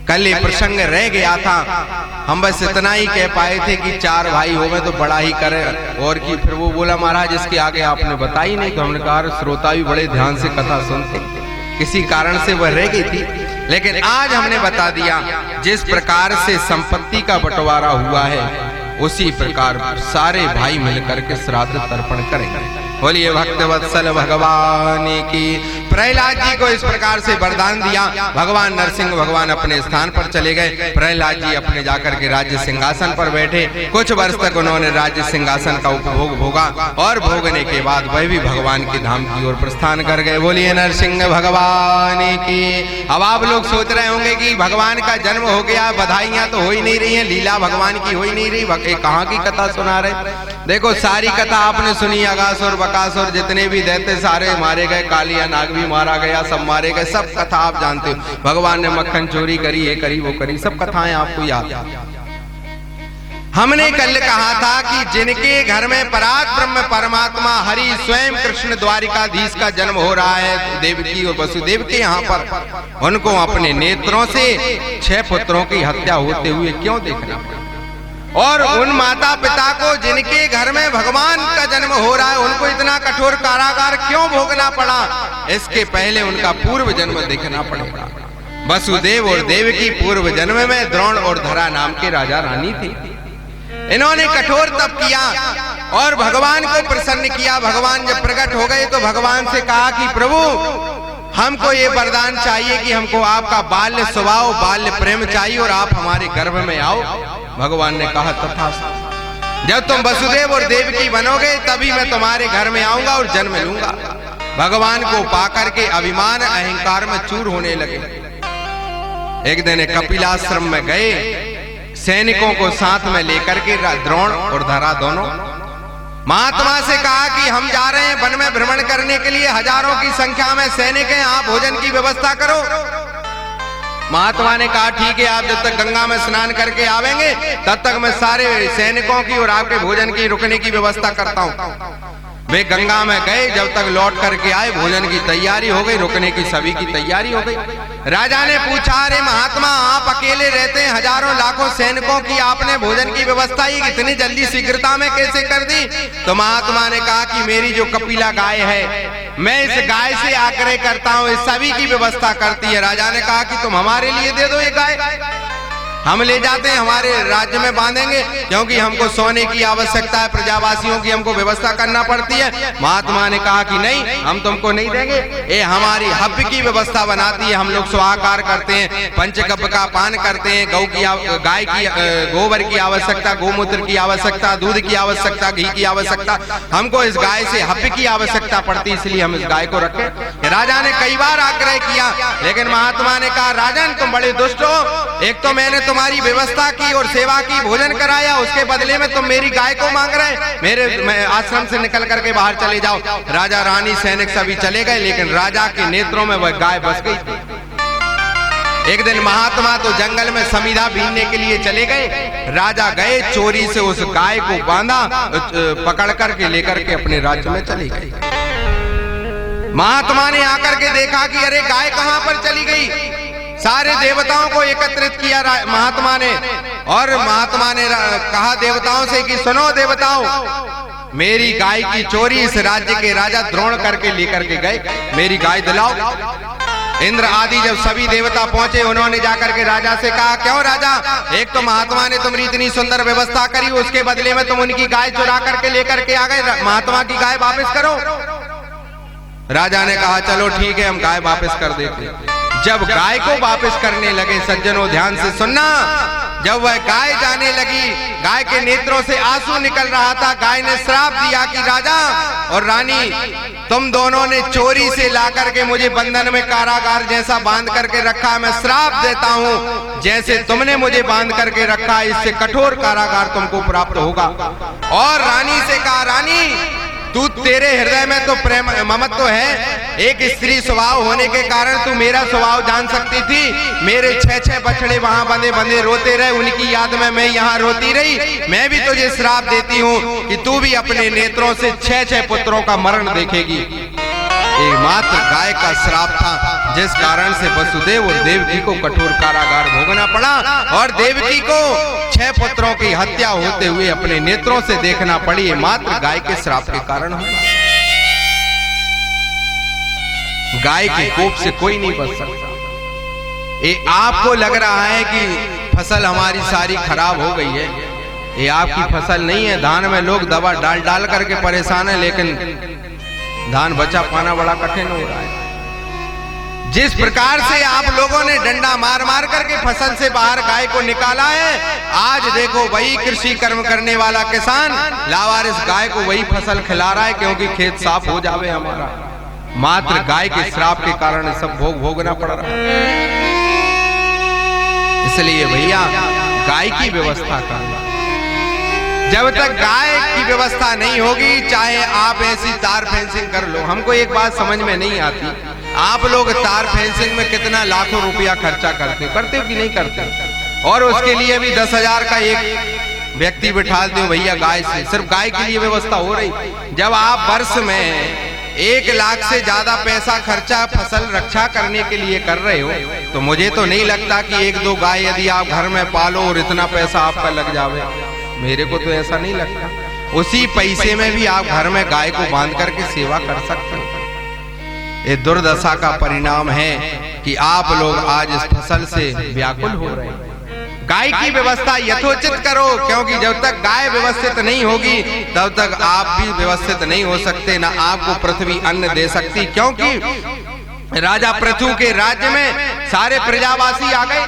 कल ये प्रसंग रह गया था, हम बस इतना ही कह पाए थे कि 4 भाई हो गए तो बड़ा ही करें, और कि फिर वो बोला महाराज इसके आगे आपने बताई नहीं। तो हमने कहा श्रोता भी बड़े ध्यान से कथा सुनते, किसी कारण से वह रह गई थी, लेकिन आज हमने बता दिया। जिस प्रकार से संपत्ति का बंटवारा हुआ है उसी प्रकार सारे भाई मिलकर के श्राद्ध तर्पण करेंगे। बोलिए भक्तवत्सल भगवान की। प्रहलाद जी को इस प्रकार से वरदान दिया। भगवान नरसिंह भगवान अपने स्थान पर चले गए। प्रहलाद जी अपने जाकर के राज्य सिंहासन पर बैठे। कुछ वर्ष तक उन्होंने राज्य सिंहासन का उपभोग भोगा, और भोगने के बाद वह भी भगवान के धाम की ओर प्रस्थान कर गए। बोलिए नरसिंह भगवान की। अब आप लोग सोच रहे होंगे कि भगवान का जन्म हो गया, बधाइयां तो हो ही नहीं रही हैं, लीला भगवान की हो ही नहीं रही, कहाँ की कथा सुना रहे। देखो सारी कथा आपने सुनी, अगासुर बकासुर जितने भी दैत्य सारे मारे गए, कालिया नाग भी मारा गया, सब मारे गए, सब कथा आप जानते हो। भगवान ने मक्खन चोरी करी, ये करी वो करी, सब कथाएं आपको याद। हमने कल कहा था कि जिनके घर में पराग ब्रह्म परमात्मा हरि स्वयं कृष्ण द्वारिकाधीश का जन्म हो रहा है, देवकी और वसुदेव के यहाँ पर, उनको अपने नेत्रों से 6 पुत्रों की हत्या होते हुए क्यों देखना पड़ा। और उन माता पिता को जिनके घर में भगवान का जन्म हो रहा है, उनको इतना कठोर कारागार क्यों भोगना पड़ा। इसके पहले उनका पूर्व जन्म देखना पड़ेगा। वसुदेव और देवकी पूर्व जन्म में द्रोण और धरा नाम के राजा रानी थे। इन्होंने कठोर तप किया और भगवान को प्रसन्न किया। भगवान जब प्रकट हो गए तो भगवान से कहा कि प्रभु हमको ये वरदान चाहिए कि हमको आपका बाल्य स्वभाव, बाल्य प्रेम चाहिए और आप हमारे गर्भ में आओ। भगवान ने कहा तथास्तु, जब तुम वसुदेव और देवकी बनोगे तभी मैं तुम्हारे घर में आऊंगा और जन्म लूंगा। भगवान को पाकर के अभिमान अहंकार में चूर होने लगे। एक दिन कपिलाश्रम में गए, सैनिकों को साथ में लेकर के द्रोण और धरा दोनों महात्मा से कहा कि हम जा रहे हैं वन में भ्रमण करने के लिए, हजारों की संख्या में सैनिक हैं, आप भोजन की व्यवस्था करो। महात्मा ने कहा ठीक है, आप जब तक गंगा में स्नान करके आवेंगे तब तक मैं सारे सैनिकों की और आपके भोजन की रुकने की व्यवस्था करता हूँ। वे गंगा में गए, जब तक लौट करके आए भोजन की तैयारी हो गई, रुकने की सभी की तैयारी हो गई। राजा ने पूछा अरे महात्मा आप अकेले रहते हैं, हजारों लाखों सैनिकों की आपने भोजन की व्यवस्था ही इतनी जल्दी शीघ्रता में कैसे कर दी। तो महात्मा ने कहा कि मेरी जो कपिला गाय है, मैं इस गाय से आग्रह करता हूँ, इस सभी की व्यवस्था करती है। राजा ने कहा कि तुम हमारे लिए दे दो ये गाय, हम ले जाते हैं, हमारे राज्य में बांधेंगे, क्योंकि हमको सोने की आवश्यकता है, प्रजावासियों की हमको व्यवस्था करना पड़ती है। महात्मा ने कहा कि नहीं, हम तुमको नहीं देंगे, ये हमारी हव्य की व्यवस्था बनाती है। हम लोग स्वाहाकार करते हैं, पंचगव्य का पान करते हैं, गाय की गोबर की आवश्यकता, गोमूत्र की आवश्यकता, दूध की आवश्यकता, घी की आवश्यकता, हमको इस गाय से हव्य की आवश्यकता पड़ती है, इसलिए हम इस गाय को रखें। राजा ने कई बार आग्रह किया, लेकिन महात्मा ने कहा राजन तुम बड़े दुष्ट हो, एक तो मैंने तुम्हारी व्यवस्था की और सेवा की, भोजन कराया, उसके बदले में तुम मेरी गाय को मांग रहे, मेरे आश्रम से निकल करके बाहर चले जाओ। राजा रानी सैनिक सभी चले गए, लेकिन राजा के नेत्रों में वह गाय बस गई थी। एक दिन महात्मा तो जंगल में समीधा बीनने के लिए चले गए। राजा गए, चोरी से उस गाय को बांधा, पकड़ करके लेकर के अपने राज्य में चले गए। महात्मा ने आकर के देखा कि अरे गाय कहां पर चली गई। सारे देवताओं को एकत्रित किया महात्मा ने, और महात्मा ने कहा देवताओं से कि सुनो देवताओं, मेरी गाय की चोरी इस राज्य के राजा द्रोण करके लेकर के गए, मेरी गाय दिलाओ। इंद्र आदि जब सभी देवता पहुंचे, उन्होंने जाकर के राजा से कहा क्यों राजा, एक तो महात्मा ने तुम्हारी इतनी सुंदर व्यवस्था करी, उसके बदले में तुम उनकी गाय चुरा करके लेकर के आ गए, महात्मा की गाय वापस करो। राजा ने कहा चलो ठीक है, हम गाय वापस कर देते। जब गाय को वापस करने लगे, सज्जनों ध्यान से सुनना, जब वह गाय जाने लगी, गाय के नेत्रों से आंसू निकल रहा था। गाय ने श्राप दिया कि राजा और रानी, तुम दोनों ने चोरी से ला करके मुझे बंधन में कारागार जैसा बांध करके रखा, मैं श्राप देता हूँ जैसे तुमने मुझे बांध करके रखा, इससे कठोर कारागार तुमको प्राप्त होगा। और रानी से कहा रानी तू, तेरे हृदय में तो प्रेम ममत्व तो है। एक स्त्री स्वभाव होने के कारण तू मेरा स्वभाव जान सकती थी। मेरे 6 बछड़े वहां बंधे बंधे रोते रहे, उनकी याद में मैं यहाँ रोती रही। मैं भी तुझे श्राप देती हूँ कि तू भी अपने नेत्रों से 6 पुत्रों का मरण देखेगी। एकमात्र गाय का श्राप था, जिस कारण से वसुदेव और देवकी को कठोर कारागार भोगना पड़ा और देवकी को 6 पुत्रों की हत्या होते हुए अपने नेत्रों से देखना पड़ी। मात्र गाय के श्राप के कारण हुआ। गाय के कोप से कोई नहीं बच सकता। ये आपको लग रहा है कि फसल हमारी सारी खराब हो गई है, ये आपकी फसल नहीं है। धान में लोग दवा डाल डाल करके परेशान है, लेकिन धान बचा पाना बड़ा कठिन हो रहा है। जिस प्रकार से आप लोगों ने डंडा मार मार करके फसल से बाहर गाय को निकाला है, आज देखो वही कृषि कर्म करने वाला किसान लावारिस गाय को वही फसल खिला रहा है, क्योंकि खेत साफ हो जावे हमारा। मात्र गाय के श्राप के कारण सब भोगना पड़ रहा है। इसलिए भैया गाय की व्यवस्था करना, जब तक गाय की व्यवस्था नहीं होगी, चाहे आप ऐसी तार फेंसिंग कर लो। हमको एक बात समझ में नहीं आती, आप लोग तार फेंसिंग में कितना लाखों रुपया खर्चा करते हो कि नहीं करते? और उसके लिए भी 10,000 का एक व्यक्ति बिठाते हो भैया गाय से, सिर्फ गाय के लिए व्यवस्था हो रही। जब आप वर्ष में 1 लाख से ज्यादा पैसा खर्चा फसल रक्षा करने के लिए कर रहे हो, तो मुझे तो नहीं लगता कि 1-2 गाय यदि आप घर में पालो और इतना पैसा आपका लग जावे। मेरे को तो ऐसा नहीं लगता। उसी पैसे में भी आप घर में गाय को बांध करके सेवा कर सकते हो। ये दुर्दशा का परिणाम है कि आप लोग आज इस फसल से व्याकुल हो रहे हैं। गाय की व्यवस्था यथोचित करो, क्योंकि जब तक गाय व्यवस्थित नहीं होगी तब तक आप भी व्यवस्थित नहीं हो सकते, ना आपको पृथ्वी अन्न दे सकती। क्योंकि राजा पृथु के राज्य में सारे प्रजावासी आ गए।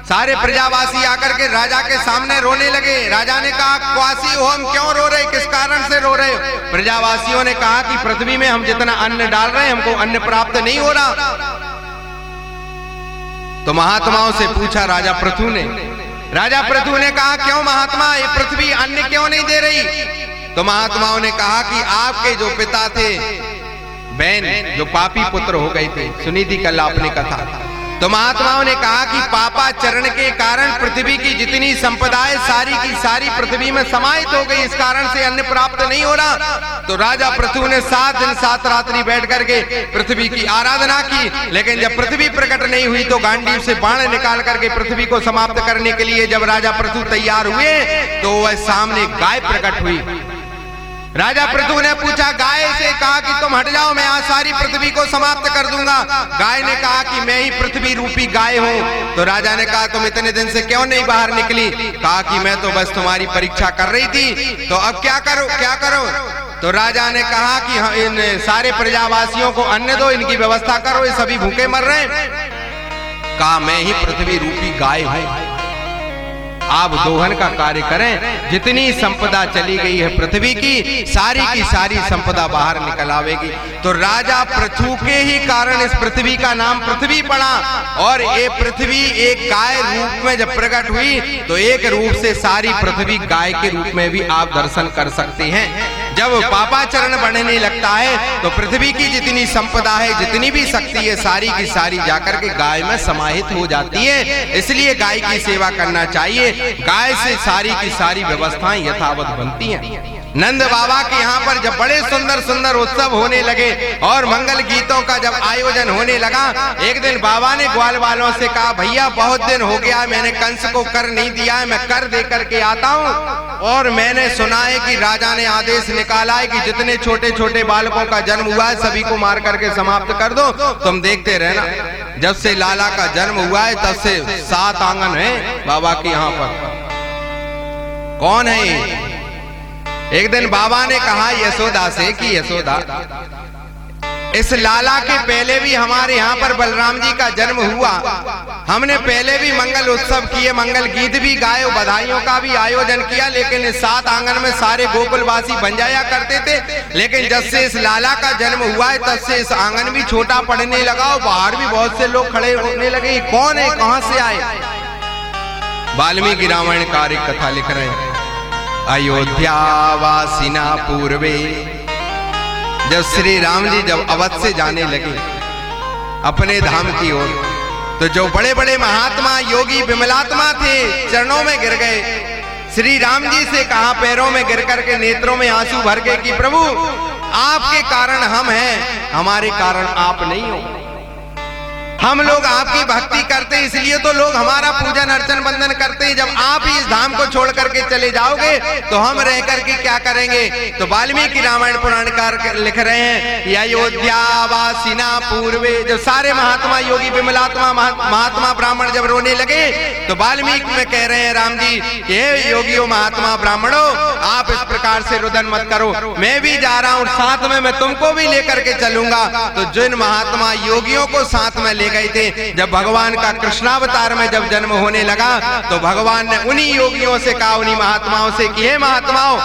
सारे प्रजावासी आकर के राजा के सामने रोने लगे। राजा ने कहा, क्वासी हो, हम क्यों रो रहे, किस कारण से रो रहे हो? प्रजावासियों ने कहा कि पृथ्वी में हम जितना अन्न डाल रहे हैं, हमको अन्न प्राप्त नहीं हो रहा। तो महात्माओं से पूछा राजा पृथु ने। राजा पृथु ने कहा, क्यों महात्मा, ये पृथ्वी अन्न क्यों नहीं दे रही? तो महात्माओं ने कहा कि आपके जो पिता थे बैन, जो पापी पुत्र हो गए थे, सुनी थी कल आपने कथा। तो महात्माओं ने कहा कि पापा चरण के कारण पृथ्वी की जितनी संपदा है सारी की सारी पृथ्वी में समाहित हो गई, इस कारण से अन्न प्राप्त नहीं हो रहा। तो राजा पृथु ने 7 दिन 7 रात्रि बैठ करके पृथ्वी की आराधना की, लेकिन जब पृथ्वी प्रकट नहीं हुई तो गांडीव से बाण निकाल करके पृथ्वी को समाप्त करने के लिए जब राजा पृथु तैयार हुए तो वह सामने गाय प्रकट हुई। राजा पृथु ने पूछा गाय से, कहा कि तुम हट जाओ, मैं आज सारी पृथ्वी को समाप्त कर दूंगा। गाय ने कहा कि मैं ही पृथ्वी रूपी गाय हूँ। तो राजा ने कहा, तुम इतने दिन से क्यों नहीं बाहर निकली? कहा कि मैं तो बस तुम्हारी परीक्षा कर रही थी। तो अब क्या करो? तो राजा ने कहा कि इन सारे प्रजावासियों को अन्न दो, इनकी व्यवस्था करो, ये सभी भूखे मर रहे हैं। कहा, मैं ही पृथ्वी रूपी गाय हूँ, आप दोहन का कार्य करें। जितनी संपदा चली गई है पृथ्वी की सारी संपदा बाहर निकल आवेगी। तो राजा पृथु के ही कारण इस पृथ्वी का नाम पृथ्वी पड़ा। और ये पृथ्वी एक गाय रूप में जब प्रकट हुई तो एक रूप से सारी पृथ्वी गाय के रूप में भी आप दर्शन कर सकते हैं। जब पापाचरण बढ़ने लगता है तो पृथ्वी की जितनी संपदा है, जितनी भी शक्ति है, सारी की सारी जाकर के गाय में समाहित हो जाती है। इसलिए गाय की सेवा करना चाहिए। गाय से सारी की सारी व्यवस्थाएं यथावत बनती हैं। नंद बाबा के यहाँ पर जब बड़े सुंदर सुंदर उत्सव होने लगे और मंगल गीतों का जब आयोजन होने लगा, एक दिन बाबा ने ग्वाल वालों से कहा, भैया बहुत दिन हो गया, मैंने कंस को कर नहीं दिया है, मैं कर दे करके आता हूँ। और मैंने सुना है कि राजा ने आदेश निकाला है कि जितने छोटे छोटे बालकों का जन्म हुआ है सभी को मार करके समाप्त कर दो। तुम देखते रहना, जब से लाला का जन्म हुआ है तब से 7 आंगन है बाबा के यहाँ पर। कौन है? एक दिन बाबा ने कहा यशोदा से कि यशोदा, इस लाला के पहले भी हमारे यहाँ पर बलराम जी का जन्म हुआ, हमने पहले भी मंगल उत्सव किए, मंगल गीत भी गाए, बधाइयों का भी आयोजन किया, लेकिन इस 7 आंगन में सारे गोकुलवासी बन जाया करते थे। लेकिन जब से इस लाला का जन्म हुआ है तब से इस आंगन भी छोटा पड़ने लगा और बाहर भी बहुत से लोग खड़े होने लगे। कौन है, कहां से आए? वाल्मीकि रामायण का एक कथा लिख रहे हैं। अयोध्या वासिना पूर्वे जब श्री राम जी जब अवध से जाने लगे अपने धाम की ओर, तो जो बड़े बड़े महात्मा योगी विमलात्मा थे चरणों में गिर गए। श्री राम जी से कहा पैरों में गिर करके नेत्रों में आंसू भर के कि प्रभु आपके कारण हम हैं, हमारे कारण आप नहीं हो। हम लोग आपकी भक्ति करते हैं, इसलिए तो लोग हमारा पूजन अर्चन वंदन करते हैं। जब आप ही इस धाम को छोड़ करके चले जाओगे तो हम रह करके क्या करेंगे। तो वाल्मीकि रामायण पुराणकार लिख रहे हैं, अयोध्या वासिना पूर्वे, जब सारे महात्मा योगी विमलात्मा महात्मा ब्राह्मण जब रोने लगे तो वाल्मीकि में कह रहे हैं राम जी, हे योगियों महात्मा ब्राह्मणों, आप इस प्रकार से रुदन मत करो, मैं भी जा रहा हूँ, साथ में मैं तुमको भी लेकर के चलूंगा। तो जिन महात्मा योगियों को साथ में गए थे, जब भगवान का कृष्णावतार में जब जन्म होने लगा तो भगवान ने उन्हीं योगियों से कहा, उन्हीं महात्माओं से कि हे महात्माओं,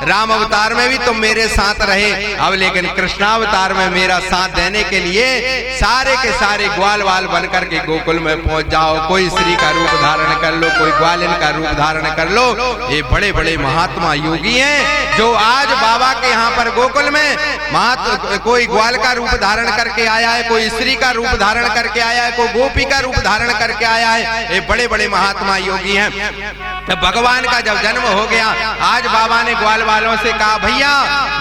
राम अवतार में भी तुम मेरे साथ रहे, अब लेकिन कृष्णावतार में मेरा साथ देने के लिए सारे के सारे ग्वाल वाल बन करके गोकुल में पहुंच जाओ। कोई स्त्री का रूप धारण कर लो, कोई ग्वालिन का रूप धारण कर लो। ये बड़े बड़े महात्मा योगी हैं जो आज बाबा के यहाँ पर गोकुल में कोई ग्वाल का रूप धारण करके आया है, कोई स्त्री का रूप धारण करके आया है, कोई गोपी का रूप धारण करके आया है। ये बड़े बड़े महात्मा योगी हैं। जब भगवान का जब जन्म हो गया, आज बाबा ने ग्वाल वालों से कहा, भैया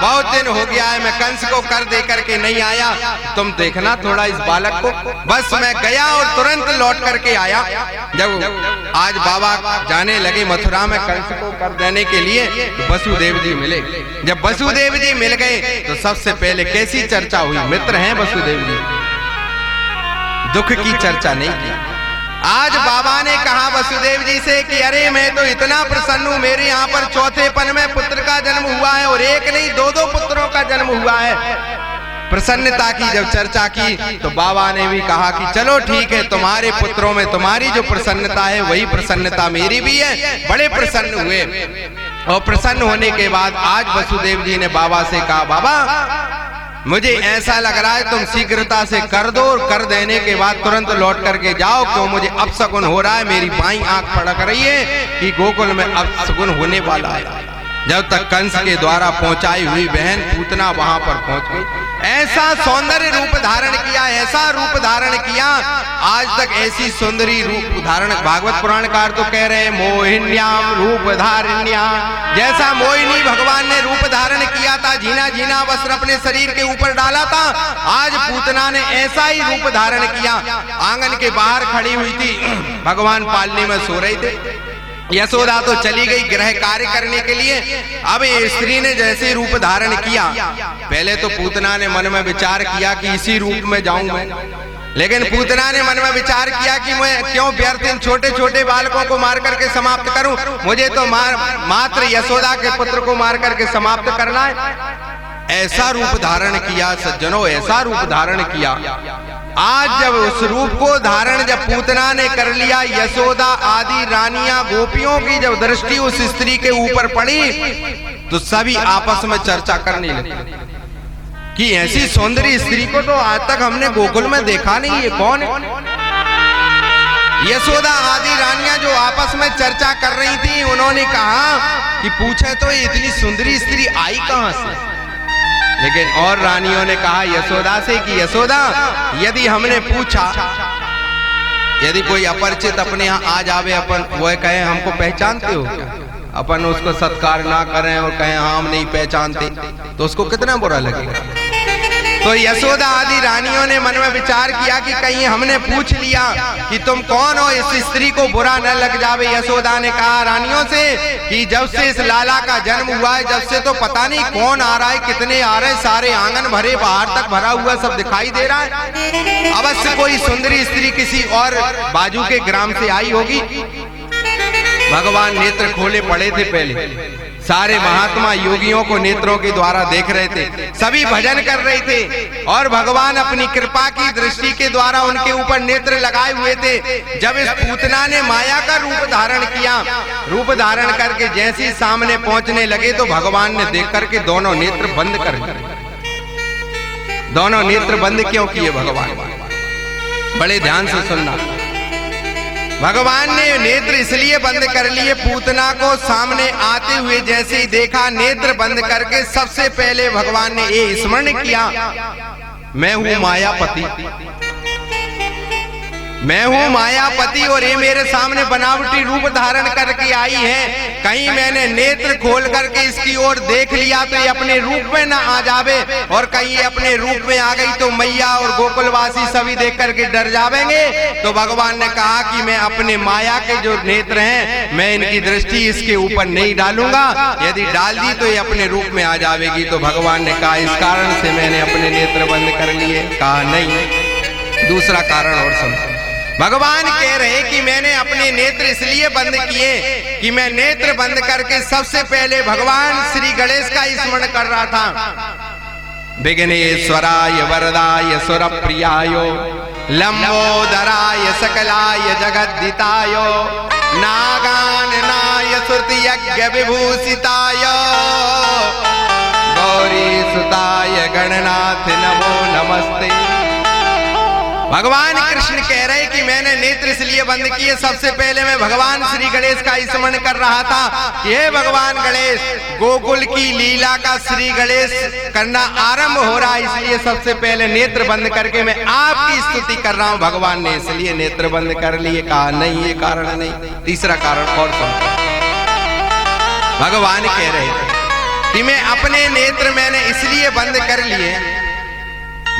बहुत दिन हो गया है, मैं कंस को कर दे करके नहीं आया, तुम देखना थोड़ा इस बालक को। बस मैं गया और तुरंत लौट करके आया। जब आज बाबा जाने लगे मथुरा में कंस को कर देने के लिए, तो वसुदेव जी मिले। जब वसुदेव जी मिल गए तो सबसे पहले कैसी चर्चा हुई, मित्र हैं वसुदेव जी, दुख की चर्चा नहीं की। आज बाबा ने कहा वसुदेव जी से कि अरे मैं तो इतना प्रसन्न हूं, मेरे यहाँ पर चौथेपन में पुत्र का जन्म हुआ है और एक नहीं दो दो पुत्रों का जन्म हुआ है। प्रसन्नता की जब चर्चा की तो बाबा ने भी कहा कि चलो ठीक है, तुम्हारे पुत्रों में तुम्हारी जो प्रसन्नता है वही प्रसन्नता मेरी भी है। बड़े प्रसन्न हुए और प्रसन्न होने के बाद आज वसुदेव जी ने बाबा से कहा, बाबा मुझे ऐसा लग रहा है तुम शीघ्रता से कर दो और कर देने के बाद तुरंत लौट करके जाओ, क्यों मुझे अपशकुन हो रहा है, मेरी बाईं आंख फड़क रही है कि गोकुल में अपशकुन होने वाला है। जब तक कंस के द्वारा पहुंचाई हुई बहन पूतना वहां पर पहुंच गई, ऐसा सौंदर्य रूप धारण किया, ऐसा रूप धारण किया, आज तक ऐसी सुंदरी रूप धारण, भागवत पुराणकार तो कह रहे हैं मोहिन्याम रूप धारिण्या, जैसा मोहिनी भगवान ने रूप धारण किया था, झीना झीना वस्त्र अपने शरीर के ऊपर डाला था, आज पूतना ने ऐसा ही रूप धारण किया। आंगन के बाहर खड़ी हुई थी, भगवान पालने में सो रहे थे, यशोदा तो चली गई गृह कार्य करने के लिए। अब स्त्री ने जैसे रूप धारण किया, पहले तो पूतना ने मन में विचार किया कि इसी रूप में जाऊं मैं, लेकिन पूतना ने मन में विचार किया कि मैं क्यों व्यर्थ इन छोटे छोटे बालकों को मार करके समाप्त करूं, मुझे तो मात्र यशोदा के पुत्र को मार करके समाप्त करना है। ऐसा रूप धारण किया सज्जनों, ऐसा रूप धारण किया। आज जब उस रूप को धारण जब पूतना ने कर लिया, यशोदा आदि रानियां गोपियों की जब दृष्टि उस स्त्री के ऊपर पड़ी तो सभी आपस में चर्चा करने लगे कि ऐसी सौंदर्य स्त्री को तो आज तक हमने गोकुल में देखा नहीं, ये कौन है। यशोदा आदि रानियां जो आपस में चर्चा कर रही थी, उन्होंने कहा कि पूछे तो इतनी सुंदरी स्त्री आई कहां से। लेकिन और रानियों ने कहा यशोदा से कि यशोदा, यदि हमने पूछा, यदि कोई अपरिचित अपने यहाँ आ जावे, अपन वो कहे हमको पहचानते हो क्या, अपन उसको सत्कार ना करें और कहें हाँ हम नहीं पहचानते, तो उसको कितना बुरा लगेगा। तो यशोदा आदि रानियों ने मन में विचार किया कि कहीं हमने पूछ लिया कि तुम कौन हो, इस स्त्री को बुरा न लग जावे। यशोदा ने कहा रानियों से कि जब से इस लाला का जन्म हुआ है, जब से तो पता नहीं कौन आ रहा है, कितने आ रहे हैं, सारे आंगन भरे, बाहर तक भरा हुआ सब दिखाई दे रहा है। अवश्य कोई सुंदरी स्त्री किसी और बाजू के ग्राम से आई होगी। भगवान नेत्र खोले पड़े थे, पहले सारे महात्मा योगियों को नेत्रों के द्वारा देख रहे थे, सभी भजन कर रहे थे और भगवान अपनी कृपा की दृष्टि के द्वारा उनके ऊपर नेत्र लगाए हुए थे। जब इस पूतना ने माया का रूप धारण किया, रूप धारण करके जैसे सामने पहुंचने लगे तो भगवान ने देख करके दोनों नेत्र बंद कर दिए। दोनों नेत्र बंद क्यों किए भगवान? बड़े ध्यान से सुनना। भगवान ने नेत्र इसलिए बंद कर लिए, पूतना को सामने आते हुए जैसे ही देखा, नेत्र बंद करके सबसे पहले भगवान ने ये स्मरण किया, मैं हूं मायापति, मैं हूं मायापति और ये मेरे सामने बनावटी रूप धारण करके आई है। कहीं मैंने नेत्र खोल करके इसकी ओर देख लिया तो ये अपने रूप में ना आ जावे, और कहीं ये अपने रूप में आ गई तो मैया और गोकुलवासी सभी देख करके डर जावेंगे। तो भगवान ने कहा कि मैं अपने माया के जो नेत्र हैं, मैं इनकी दृष्टि इसके ऊपर नहीं डालूंगा, यदि डाल दी तो ये अपने रूप में आ जावेगी। तो भगवान ने कहा इस कारण से मैंने अपने नेत्र बंद कर लिए। कहा नहीं, दूसरा कारण और सुनो। भगवान कह रहे कि मैंने अपने नेत्र इसलिए बंद किए कि मैं नेत्र बंद करके सबसे पहले भगवान श्री गणेश का स्मरण कर रहा था। विघ्नेश्वराय वरदाय सुरप्रियाय लंबोदराय सकलाय जगद्दिताय नागाननाय श्रुति यज्ञ विभूषिताय गौरी सुताय गणनाथ नमो नमस्ते। भगवान कृष्ण कह रहे कि मैंने नेत्र इसलिए बंद किए, सबसे पहले मैं भगवान श्री गणेश का स्मरण कर रहा था। ये भगवान गणेश, गोकुल की लीला का श्री गणेश करना आरंभ हो रहा है, इसलिए सबसे पहले नेत्र बंद करके मैं आपकी स्तुति कर रहा हूं। भगवान ने इसलिए नेत्र बंद कर लिए। कहा नहीं, ये कारण नहीं, तीसरा कारण और सुनो। भगवान कह रहे कि मैं अपने नेत्र मैंने इसलिए बंद कर लिए,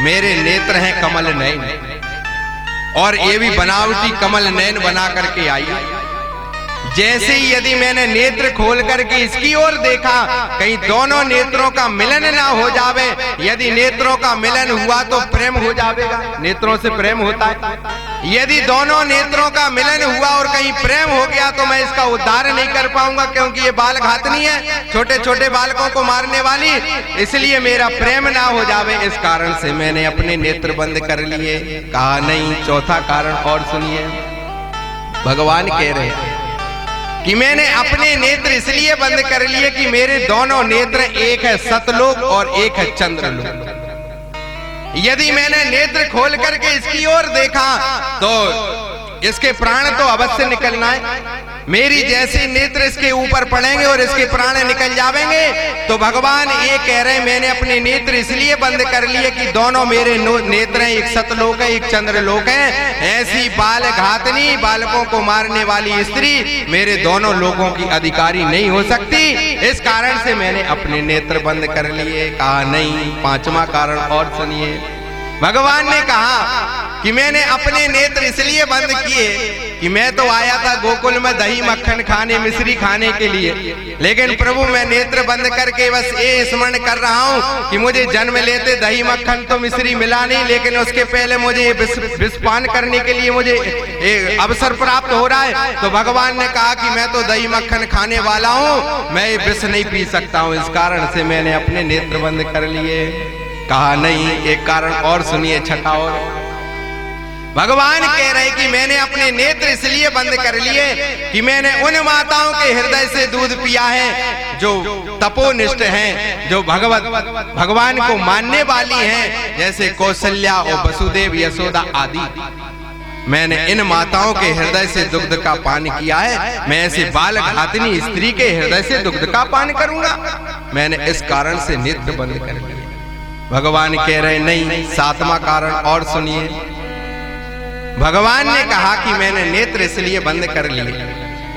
मेरे नेत्र हैं कमल नयन, और ये भी बनावटी कमल नयन बना करके आई। जैसे ही यदि मैंने नेत्र खोल करके इसकी ओर देखा, कहीं दोनों नेत्रों का मिलन ना हो जावे। यदि नेत्रों का मिलन हुआ तो प्रेम हो जाएगा, नेत्रों से प्रेम होता है। यदि दोनों नेत्रों का मिलन हुआ और कहीं प्रेम हो गया तो मैं इसका उद्धार नहीं कर पाऊंगा, क्योंकि ये बाल घातनी है, छोटे छोटे बालकों को मारने वाली, इसलिए मेरा प्रेम ना हो जावे। इस कारण से मैंने अपने नेत्र बंद कर लिए। कहा नहीं, चौथा कारण और सुनिए। भगवान कह रहे कि मैंने अपने नेत्र इसलिए बंद कर लिए कि मेरे दोनों नेत्र, एक है सतलोक और एक है चंद्रलोक। यदि मैंने नेत्र खोल करके इसकी ओर देखा तो इसके प्राण तो अवश्य निकलना है। मेरी जैसी नेत्र इसके ऊपर पड़ेंगे और इसके प्राण निकल जाएंगे। तो भगवान ये कह रहे हैं मैंने अपने नेत्र इसलिए बंद कर लिए कि दोनों मेरे नेत्र हैं, एक सतलोक है एक चंद्रलोक है। ऐसी बाल घातनी, बालकों को मारने वाली स्त्री मेरे दोनों लोगों की अधिकारी नहीं हो सकती। इस कारण से मैंने अपने नेत्र बंद कर लिए। कहा नहीं, पांचवा कारण और सुनिए। भगवान ने कहा कि मैंने अपने नेत्र इसलिए बंद किए कि मैं तो आया था गोकुल में दही मक्खन खाने, मिश्री खाने के लिए, लेकिन प्रभु मैं नेत्र बंद करके बस ये स्मरण कर रहा हूँ कि मुझे जन्म लेते दही मक्खन तो मिश्री मिला नहीं, लेकिन उसके पहले मुझे विषपान करने के लिए मुझे अवसर प्राप्त हो रहा है। तो भगवान ने कहा कि मैं तो दही मक्खन खाने वाला हूँ, मैं विष नहीं पी सकता हूँ, इस कारण से मैंने अपने नेत्र बंद कर लिए। कहा नहीं, एक कारण और सुनिए, छठा और। भगवान कह रहे कि मैंने अपने नेत्र इसलिए बंद कर लिए कि मैंने उन माताओं के हृदय से दूध पिया है जो तपोनिष्ठ हैं, जो भगवान को मानने वाली हैं, जैसे कौशल्या और वसुदेव, यशोदा आदि। मैंने इन माताओं के हृदय से दुग्ध का पान किया है, मैं ऐसे बाल घातनी स्त्री के हृदय से दुग्ध का पान करूंगा। मैंने इस कारण से नेत्र बंद कर लिए। भगवान कह रहे नहीं, सातवां कारण और सुनिए। भगवान ने कहा कि मैंने नेत्र इसलिए बंद कर लिए,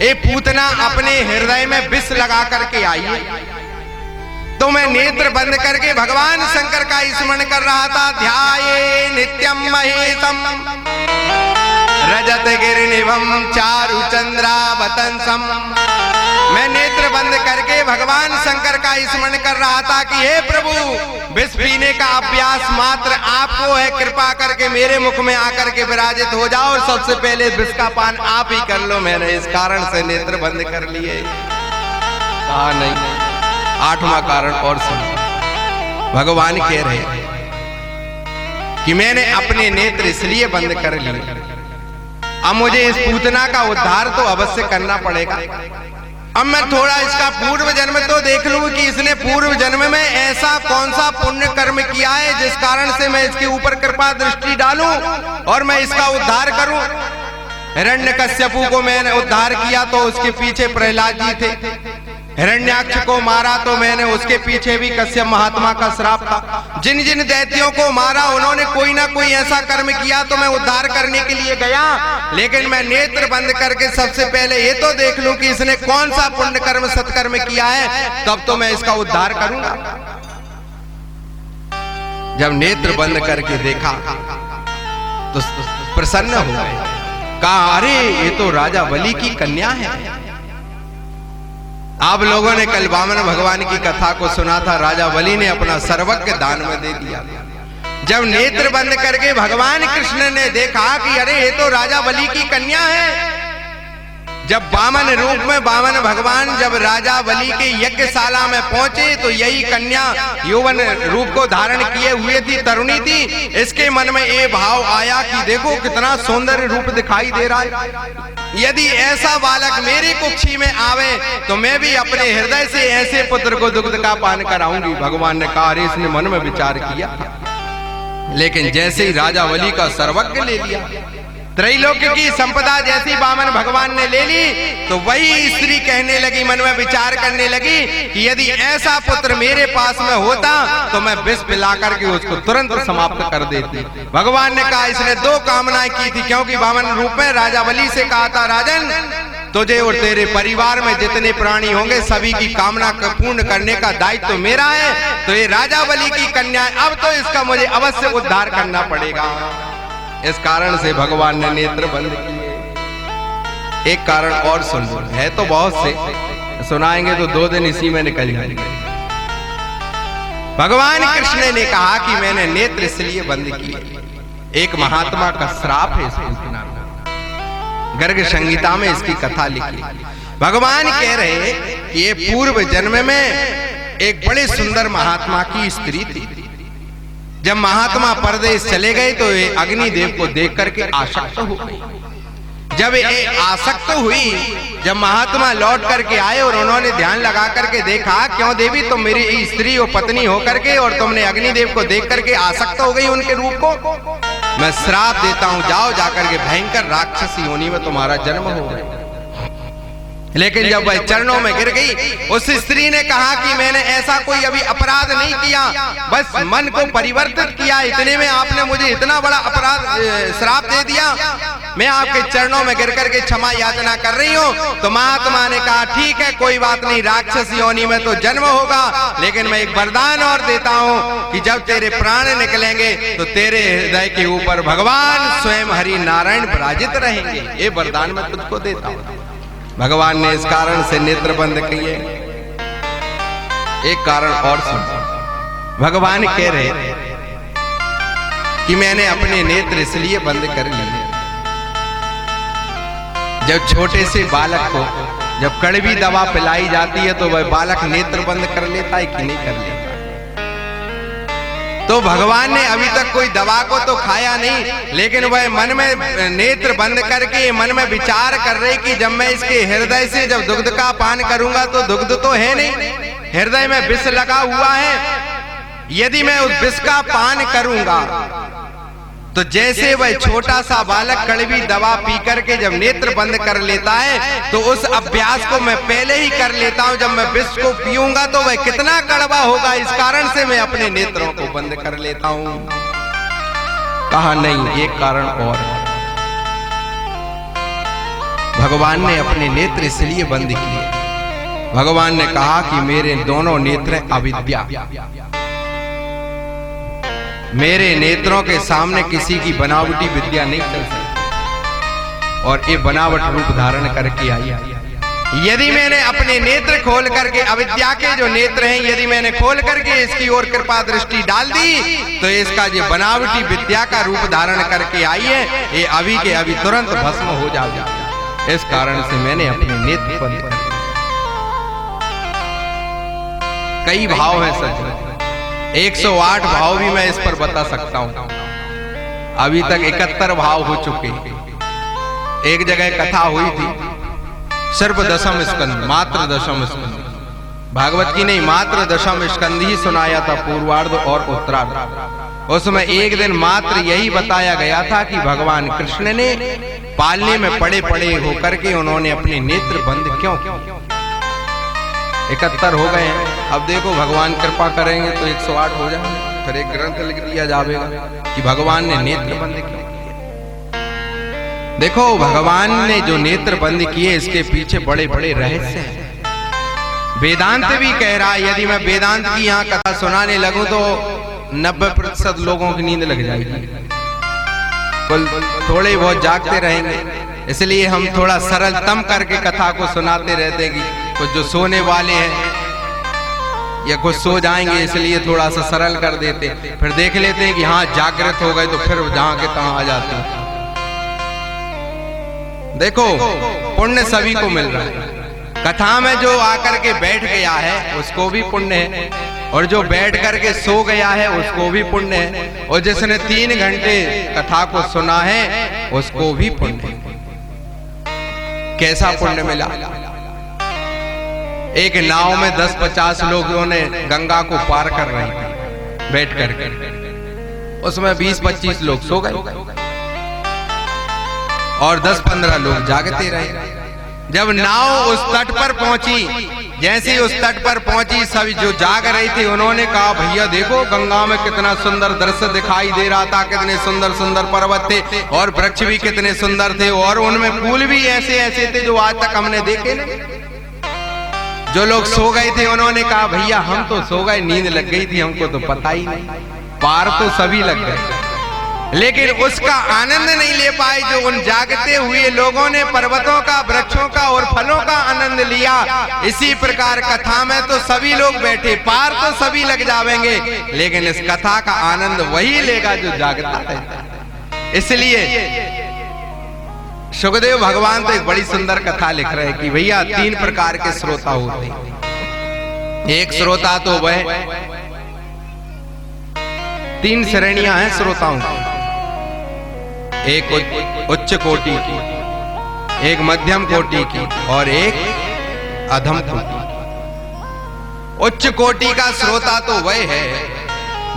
ए पूतना अपने हृदय में विष लगा करके आई है, तो मैं नेत्र बंद करके भगवान शंकर का स्मरण कर रहा था। ध्याये नित्यम महेशम रजत गिरिनिभम चारु चंद्रावतंसम। मैं नेत्र बंद करके भगवान शंकर का स्मरण कर रहा था कि हे प्रभु, विष पीने का अभ्यास मात्र आपको है, कृपा करके मेरे मुख में आकर के विराजित हो जाओ और सबसे पहले विष का पान आप ही कर लो। मैंने इस कारण से नेत्र बंद कर लिए। कहा नहीं, आठवां कारण और सुनो। भगवान कह रहे कि मैंने अपने नेत्र इसलिए बंद कर लिए, अब मुझे इस पूतना का उद्धार तो अवश्य करना पड़ेगा। अब मैं थोड़ा इसका पूर्व जन्म तो देख लूं कि इसने पूर्व जन्म में ऐसा कौन सा पुण्य कर्म किया है जिस कारण से मैं इसके ऊपर कृपा दृष्टि डालूं और मैं इसका उद्धार करूं। हिरण्यकश्यपु को मैंने उद्धार किया तो उसके पीछे प्रहलाद जी थे। हिरण्याक्ष को मारा तो मैंने उसके पीछे भी कश्यप महात्मा का श्राप था। जिन जिन दैत्यों को मारा उन्होंने कोई ना कोई ऐसा कर्म किया तो मैं उद्धार करने के लिए गया, लेकिन मैं नेत्र बंद करके सबसे पहले ये तो देख लूं कि इसने कौन सा पुण्य कर्म सत्कर्म किया है, तब तो मैं इसका उद्धार करूंगा। जब नेत्र बंद करके देखा तो प्रसन्न हो गए, कहा अरे ये तो राजा बलि की कन्या है। आप लोगों ने कल वामन भगवान की कथा को सुना था। राजा बलि ने अपना सर्वज्ञ दान में दे दिया। जब नेत्र बंद करके भगवान कृष्ण ने देखा कि अरे ये तो राजा बलि की कन्या है। जब वामन रूप में वामन भगवान जब राजा बलि के यज्ञशाला में पहुंचे तो यही कन्या यौवन रूप को धारण किए हुए थी, तरुणी थी। इसके मन में ये भाव आया कि देखो कितना सौंदर्य रूप दिखाई दे रहा है, यदि ऐसा बालक मेरी कुक्षी में आवे तो मैं भी अपने हृदय से ऐसे पुत्र को दुग्ध का पान कराऊंगी। भगवान ने कहा अरे इसने मन में विचार किया, लेकिन जैसे ही राजा बलि का सर्वज्ञ ले लिया, त्रैलोक्य की संपदा जैसी वामन भगवान ने ले ली, तो वही स्त्री कहने लगी, मन में विचार करने लगी कि यदि ऐसा पुत्र मेरे पास में होता तो मैं विष पिला करके उसको तुरंत समाप्त कर देती। भगवान ने कहा इसने दो कामनाएं की थी, क्योंकि वामन रूप में राजा बलि से कहा था राजन तुझे और तेरे परिवार में जितने प्राणी होंगे सभी की कामना पूर्ण करने का दायित्व तो मेरा है। तो ये राजा बलि की कन्या है, अब तो इसका मुझे अवश्य उद्धार करना पड़ेगा। इस कारण से भगवान ने नेत्र बंद किए। एक कारण और सुन लो, है तो बहुत से, सुनाएंगे तो 2 दिन इसी में निकल जाएंगे। भगवान कृष्ण ने कहा कि मैंने नेत्र इसलिए बंद किए, एक महात्मा का श्राप है। इसको गर्ग संहिता में इसकी कथा लिखी। भगवान कह रहे कि ये पूर्व जन्म में एक बड़े सुंदर महात्मा की स्त्री थी। जब महात्मा परदेश चले गए तो ये अग्निदेव को देख करके आसक्त हो गई। जब ये आसक्त हुई, जब महात्मा लौट करके आए और उन्होंने ध्यान लगा करके देखा क्यों देवी तुम मेरी स्त्री और पत्नी होकर के और तुमने अग्निदेव को देख करके आसक्त हो गई उनके रूप को, मैं श्राप देता हूं, जाओ जाकर के भयंकर राक्षसी योनि में तुम्हारा जन्म हो। लेकिन जब वह चरणों में गिर गई, उस स्त्री ने कहा कि मैंने ऐसा कोई अभी अपराध नहीं किया, बस मन को परिवर्तित किया, इतने में आपने मुझे इतना बड़ा अपराध श्राप दे दिया, मैं आपके चरणों में गिर करके क्षमा याचना कर रही हूँ। तो महात्मा ने कहा ठीक है कोई बात नहीं, राक्षस योनि में तो जन्म होगा, लेकिन मैं एक वरदान और देता हूँ कि जब तेरे प्राण निकलेंगे तो तेरे हृदय के ऊपर भगवान स्वयं हरि नारायण विराजित रहेंगे। ये वरदान मैं तुझको देता हूँ। भगवान ने इस कारण से नेत्र बंद किए। एक कारण और सुन, भगवान कह रहे कि मैंने अपने नेत्र इसलिए बंद कर लिए, जब छोटे से बालक को जब कड़वी दवा पिलाई जाती है तो वह बालक नेत्र बंद कर लेता है कि नहीं कर लेता। तो भगवान ने अभी तक कोई दवा को तो खाया नहीं, लेकिन वह मन में नेत्र बंद करके मन में विचार कर रहे कि जब मैं इसके हृदय से जब दुग्ध का पान करूंगा तो दुग्ध तो है नहीं, हृदय में विष लगा हुआ है, यदि मैं उस विष का पान करूंगा तो जैसे वह छोटा सा बालक कड़वी दवा पी करके जब नेत्र बंद कर लेता है तो उस अभ्यास को मैं पहले ही कर लेता हूं, जब मैं विष को पीऊंगा तो वह कितना कड़वा होगा, इस कारण से मैं अपने नेत्रों को बंद कर लेता हूं। कहा नहीं, एक कारण और, भगवान ने अपने नेत्र इसलिए बंद किए। भगवान ने कहा कि मेरे दोनों नेत्र अविद्या, मेरे नेत्रों के सामने किसी की बनावटी विद्या नहीं चल सकती, और ये बनावट रूप धारण करके आई। यदि मैंने अपने नेत्र खोल करके, अविद्या के जो नेत्र हैं, यदि मैंने खोल करके इसकी ओर कृपा दृष्टि डाल दी तो इसका जो बनावटी विद्या का रूप धारण करके आई है ये अभी के अभी तुरंत भस्म हो जाएगा। इस कारण से मैंने अपने नेत्र बंद कर दिए। कई भाव है सच, 108 भाव भी मैं इस पर बता सकता हूं। अभी तक 71 भाव हो चुके। एक जगह कथा हुई थी, सिर्फ 10वें स्कंद, मात्र 10वें स्कंद, भागवत की नहीं, मात्र दशम स्कंद ही सुनाया था, पूर्वार्ध और उत्तरार्ध। उसमें एक दिन मात्र यही बताया गया था कि भगवान कृष्ण ने पालने में पड़े पड़े होकर के उन्होंने अपने नेत्र बंद क्यों किए। 71 हो गए हैं। अब देखो भगवान कृपा करेंगे तो 108 हो जाएंगे, फिर एक ग्रंथ लिख दिया जाएगा कि भगवान ने नेत्र बंद किए। देखो भगवान ने जो नेत्र बंद किए इसके पीछे बड़े बड़े रहस्य हैं। वेदांत भी कह रहा है, यदि मैं वेदांत की यहाँ कथा सुनाने लगूं तो 90% लोगों की नींद लग जाएगी, थोड़े बहुत जागते रहेंगे। इसलिए हम थोड़ा सरलतम करके कथा को सुनाते रहते हैं कि कुछ जो सोने वाले हैं या कुछ सो जाएंगे, इसलिए थोड़ा सा सरल कर देते, फिर देख लेते हैं कि हाँ जागृत हो गए तो फिर जहां के तहां आ जाते हैं। देखो पुण्य सभी को मिल रहा है, कथा में जो आकर के बैठ गया है उसको भी पुण्य है, और जो बैठ करके सो गया है उसको भी पुण्य है, और जिसने 3 घंटे कथा को सुना है उसको भी पुण्य है। कैसा पुण्य मिला? एक नाव में 10-50 लोगों ने गंगा को पार कर रहे थे बैठ करके, उसमें 20-25 लोग सो गए और 10-15 लोग जागते रहे। जब नाव उस तट पर पहुंची, जैसे ही उस तट पर पहुंची, सभी जो जाग रहे थे उन्होंने कहा भैया देखो गंगा में कितना सुंदर दृश्य दिखाई दे रहा था, कितने सुंदर सुंदर पर्वत थे और वृक्ष भी कितने सुंदर थे, और उनमें फूल भी ऐसे ऐसे थे जो आज तक हमने देखे नहीं। जो लोग सो गए थे उन्होंने कहा भैया हम तो सो गए, नींद लग गई थी, हमको तो पता ही नहीं, पार तो सभी लग गए, लेकिन उसका आनंद नहीं ले पाए जो उन जागते हुए लोगों ने पर्वतों का, वृक्षों का और फलों का आनंद लिया। इसी प्रकार कथा में तो सभी लोग बैठे, पार तो सभी लग जाएंगे, लेकिन इस कथा का आनंद वही लेगा जो जागता है। इसलिए सुखदेव भगवान तो एक बड़ी सुंदर कथा लिख रहे हैं कि भैया 3 प्रकार के श्रोता होते हैं। एक श्रोता तो वह 3 श्रेणियां हैं श्रोताओं की, एक उच्च कोटि की, एक मध्यम कोटि की और एक अधम कोटि की। उच्च कोटि का श्रोता तो वह है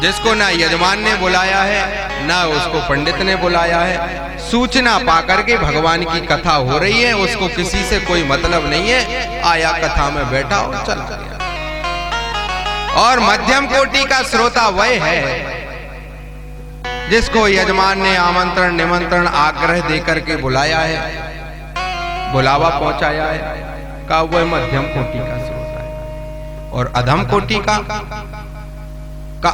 जिसको ना यजमान ने बुलाया है ना उसको पंडित ने बुलाया है, सूचना पाकर के भगवान की कथा हो रही है, उसको किसी से कोई मतलब नहीं है, आया कथा में बैठा और चला गया। और मध्यम कोटि का श्रोता वह है जिसको यजमान ने आमंत्रण निमंत्रण आग्रह देकर के बुलाया है, बुलावा पहुंचाया है, का वह मध्यम कोटि का श्रोता है। और अधम कोटि का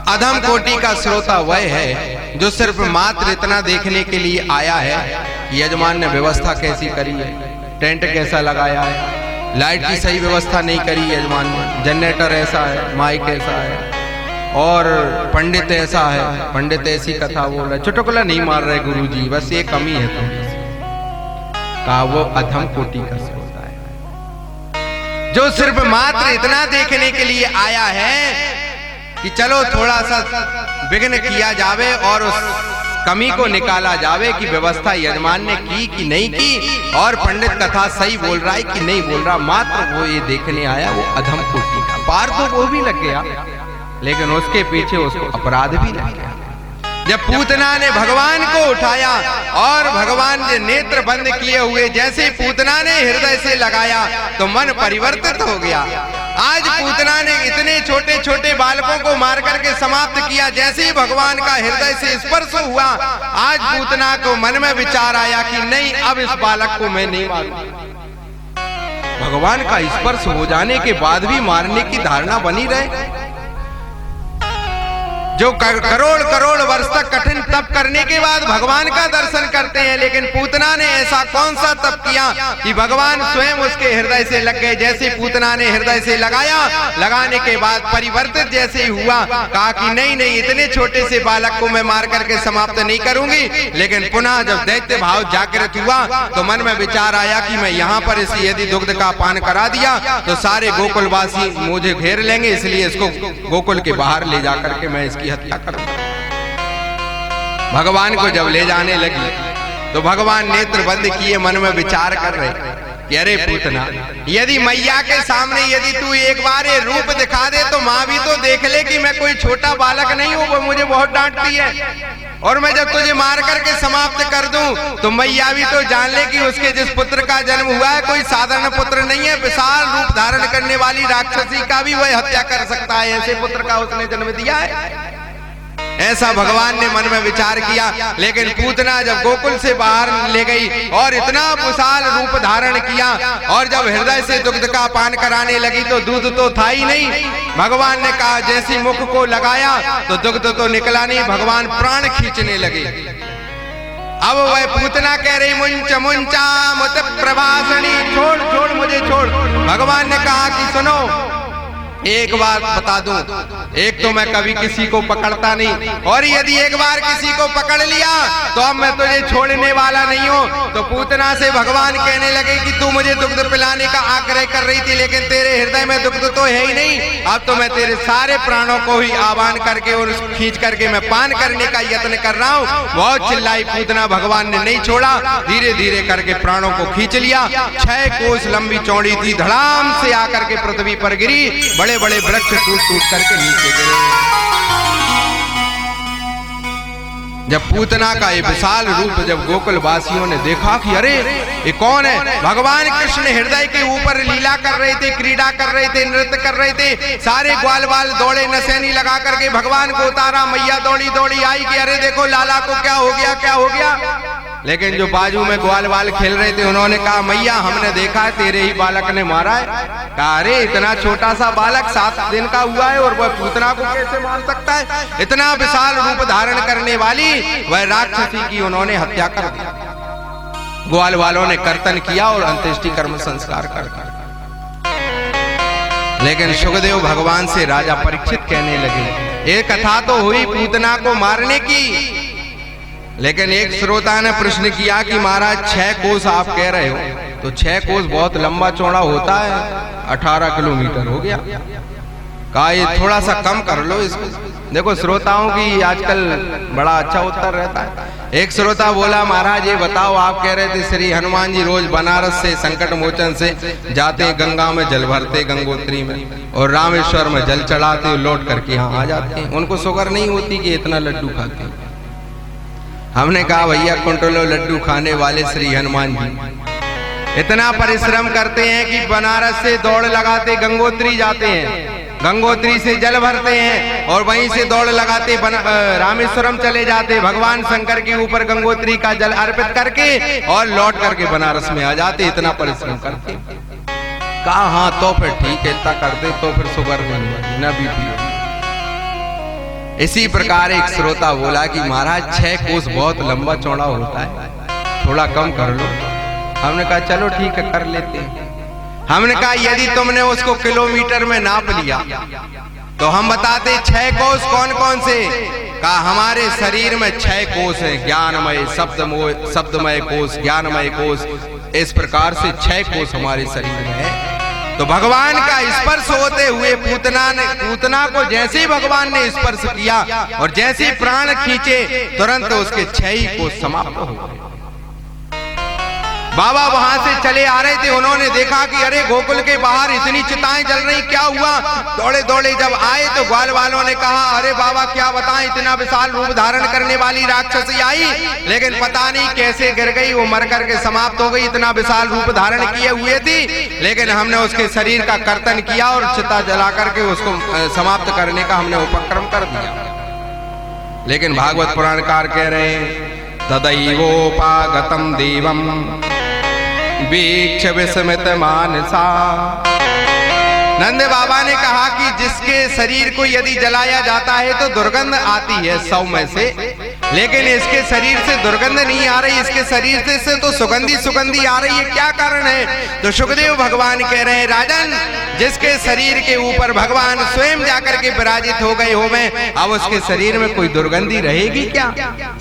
अधम कोटि का श्रोता वह है जो सिर्फ मात्र इतना देखने के लिए आया है कि यजमान ने व्यवस्था कैसी करी है, टेंट कैसा लगाया है, लाइट की सही व्यवस्था नहीं करी यजमान ने, जनरेटर ऐसा है, माइक ऐसा है, और पंडित ऐसा है, पंडित ऐसी कथा बोल रहे, चुटकुला नहीं मार रहे गुरुजी, बस ये कमी है थोड़ी सी, का वो अधम कोटि का श्रोता है जो सिर्फ मात्र इतना देखने के लिए आया है कि चलो थोड़ा सा विघ्न किया जावे और उस कमी को निकाला जावे कि व्यवस्था यजमान ने की कि नहीं की, और पंडित कथा सही बोल रहा है कि नहीं बोल रहा, मात्र वो ये देखने आया, वो अधम कोटि का। पार तो वो भी लग गया, लेकिन उसके पीछे उसको अपराध भी लग गया। जब पूतना ने भगवान को उठाया और भगवान ने नेत्र बंद किए हुए, जैसे पूतना ने हृदय से लगाया तो मन परिवर्तित हो गया। आज पूतना ने इतने छोटे छोटे बालकों को मार करके समाप्त किया, जैसे ही भगवान का हृदय से स्पर्श हुआ, आज पूतना को मन में विचार आया कि नहीं, अब इस बालक को मैं नहीं मारूंगा। भगवान का स्पर्श हो जाने के बाद भी मारने की धारणा बनी रहे, जो करोड़ करोड़ वर्ष तक कठिन तप करने के बाद भगवान का दर्शन करते हैं, लेकिन पूतना ने ऐसा कौन सा तप किया कि भगवान स्वयं उसके हृदय से लग गए। जैसे पूतना ने हृदय से लगाया, लगाने के बाद परिवर्तित जैसे ही हुआ, कहा कि नहीं नहीं, इतने छोटे से बालक को मैं मार करके समाप्त नहीं करूंगी। लेकिन पुनः जब दैत्य भाव जागृत हुआ तो मन में विचार आया कि मैं यहाँ पर इसे यदि दुग्ध का पान करा दिया तो सारे गोकुलवासी मुझे घेर लेंगे, इसलिए इसको गोकुल के बाहर ले जाकर के मैं हत्या करूंगा। भगवान को जब ले जाने लगी तो भगवान नेत्र बंद किए मन में विचार कर रहे कि अरे पूतना, यदि मैया के सामने यदि तू एक बार ये रूप दिखा दे तो माँ भी तो देख ले कि मैं कोई छोटा बालक नहीं हूँ, वो मुझे बहुत डांटती है। और मैं जब तुझे मार करके समाप्त कर दूं तो मैया भी तो जान ले कि उसके जिस पुत्र का जन्म हुआ है कोई साधारण पुत्र नहीं है, विशाल रूप धारण करने वाली राक्षसी का भी वह हत्या कर सकता है, ऐसे पुत्र का उसने जन्म दिया है। ऐसा भगवान ने मन में विचार किया। लेकिन पूतना जब गोकुल से बाहर ले गई और इतना विशाल रूप धारण किया और जब हृदय से दुग्ध का पान कराने लगी तो दूध तो था ही नहीं। भगवान ने कहा, जैसी मुख को लगाया तो दुग्ध तो निकला नहीं, भगवान प्राण खींचने लगे। अब वह पूतना कह रही, मुंच मुंचा मुत प्रभासनी, छोड़ छोड़ मुझे छोड़। भगवान ने कहा कि सुनो, एक बात बता दूं, एक तो मैं कभी किसी को पकड़ता नहीं, और यदि एक बार किसी को पकड़ लिया तो अब मैं तुझे छोड़ने वाला नहीं हूँ। तो पूतना से भगवान कहने लगे कि तू मुझे दुग्ध पिलाने का आग्रह कर रही थी, लेकिन तेरे हृदय में दुग्ध तो है ही नहीं। अब तो मैं तेरे सारे प्राणों को ही आह्वान करके और खींच करके मैं पान करने का यत्न कर रहा हूँ। बहुत चिल्लाई पूतना, भगवान ने नहीं छोड़ा, धीरे धीरे करके प्राणों को खींच लिया। 6 कोस लंबी चौड़ी थी, धड़ाम से आकर के पृथ्वी पर गिरी। बड़े बड़े वृक्ष टूट टूट करके नीचे गिरे। जब पूतना का ये विशाल रूप जब गोकुल वासियों ने देखा कि अरे ये कौन है, भगवान कृष्ण हृदय के ऊपर लीला कर रहे थे, क्रीड़ा कर रहे थे, नृत्य कर रहे थे। सारे ग्वाल बाल दौड़े, नसैनी लगा करके भगवान को उतारा। मैया दौड़ी दौड़ी आई कि अरे देखो लाला को क्या हो गया, क्या हो गया। लेकिन जो बाजू में ग्वाल बाल खेल रहे थे उन्होंने कहा, मैया हमने देखा है तेरे ही बालक ने मारा है। कहा, अरे इतना छोटा सा बालक 7 दिन का हुआ है और वह पूतना को कैसे मार सकता है। इतना विशाल रूप धारण करने वाली वह राक्षसी की उन्होंने हत्या कर दी। ग्वाल वालों ने कर्तन किया और अंत्येष्टि कर्म संस्कार कर दिया। लेकिन सुखदेव भगवान से राजा परीक्षित कहने लगे, ये कथा तो हुई पूतना को मारने की, लेकिन एक श्रोता ने प्रश्न किया कि महाराज 6 कोस आप कह रहे हो, तो 6 कोस बहुत लंबा चौड़ा होता है, 18 किलोमीटर हो गया। कहा ये थोड़ा सा कम कर लो इसको। देखो श्रोताओं की आजकल बड़ा अच्छा उत्तर रहता है। एक श्रोता बोला, महाराज ये बताओ, आप कह रहे थे श्री हनुमान जी रोज बनारस से संकट मोचन से जाते गंगा में जल भरते, गंगोत्री में, और रामेश्वर में जल चढ़ाते और लौट करके यहाँ आ जाते हैं। उनको शुगर नहीं होती कि इतना लड्डू खाते हैं। हमने कहा, भैया कुंटलों लड्डू खाने वाले श्री हनुमान जी इतना परिश्रम करते हैं कि बनारस से दौड़ लगाते गंगोत्री जाते हैं, गंगोत्री से जल भरते हैं और वहीं से दौड़ लगाते रामेश्वरम चले जाते, भगवान शंकर के ऊपर गंगोत्री का जल अर्पित करके और लौट करके बनारस में आ जाते। इतना परिश्रम करते। कहा हाँ तो फिर ठीक है, इतना करते तो फिर शुगर नहीं न बीपी। इसी प्रकार एक श्रोता बोला कि महाराज 6 कोस बहुत लंबा चौड़ा होता है, थोड़ा कम कर लो। हमने कहा चलो ठीक है कर लेते हैं। हमने कहा यदि तुमने उसको किलोमीटर में नाप लिया तो हम बताते 6 कोस कौन कौन से। कहा हमारे शरीर में 6 कोस है, ज्ञानमय, शब्दमय कोस, ज्ञानमय कोस, इस प्रकार से 6 कोस हमारे शरीर में है। तो भगवान का स्पर्श होते हुए पूतना को जैसे ही भगवान ने स्पर्श किया और जैसे ही प्राण खींचे तुरंत उसके 6 कोस समाप्त हो गए। बाबा वहां से चले आ रहे थे, उन्होंने देखा कि अरे गोकुल के बाहर इतनी चिताएं जल रही, क्या हुआ। दौड़े दौड़े जब आए तो ग्वाल वालों ने कहा, अरे बाबा क्या बताएं, इतना विशाल रूप धारण करने वाली राक्षसी आई, लेकिन पता नहीं कैसे गिर गई, वो मर करके समाप्त हो गई। इतना विशाल रूप धारण किए हुए थी, लेकिन हमने उसके शरीर का कर्तन किया और चिता जला करके उसको समाप्त करने का हमने उपक्रम कर दिया। लेकिन भागवत पुराणकार कह रहे हैं, तदैवोपागतम देवम वीक्ष विस्मित मानसा। नंद बाबा ने कहा कि जिसके शरीर को यदि जलाया जाता है तो दुर्गंध आती है 100 में से, लेकिन इसके शरीर से दुर्गंध नहीं आ रही, इसके शरीर से तो सुगंधी आ रही है। क्या कारण है। तो सुखदेव भगवान कह रहे हैं, राजन जिसके शरीर के ऊपर भगवान स्वयं जाकर के विराजित हो गए हो में, अब उसके शरीर में कोई दुर्गंधी रहेगी क्या।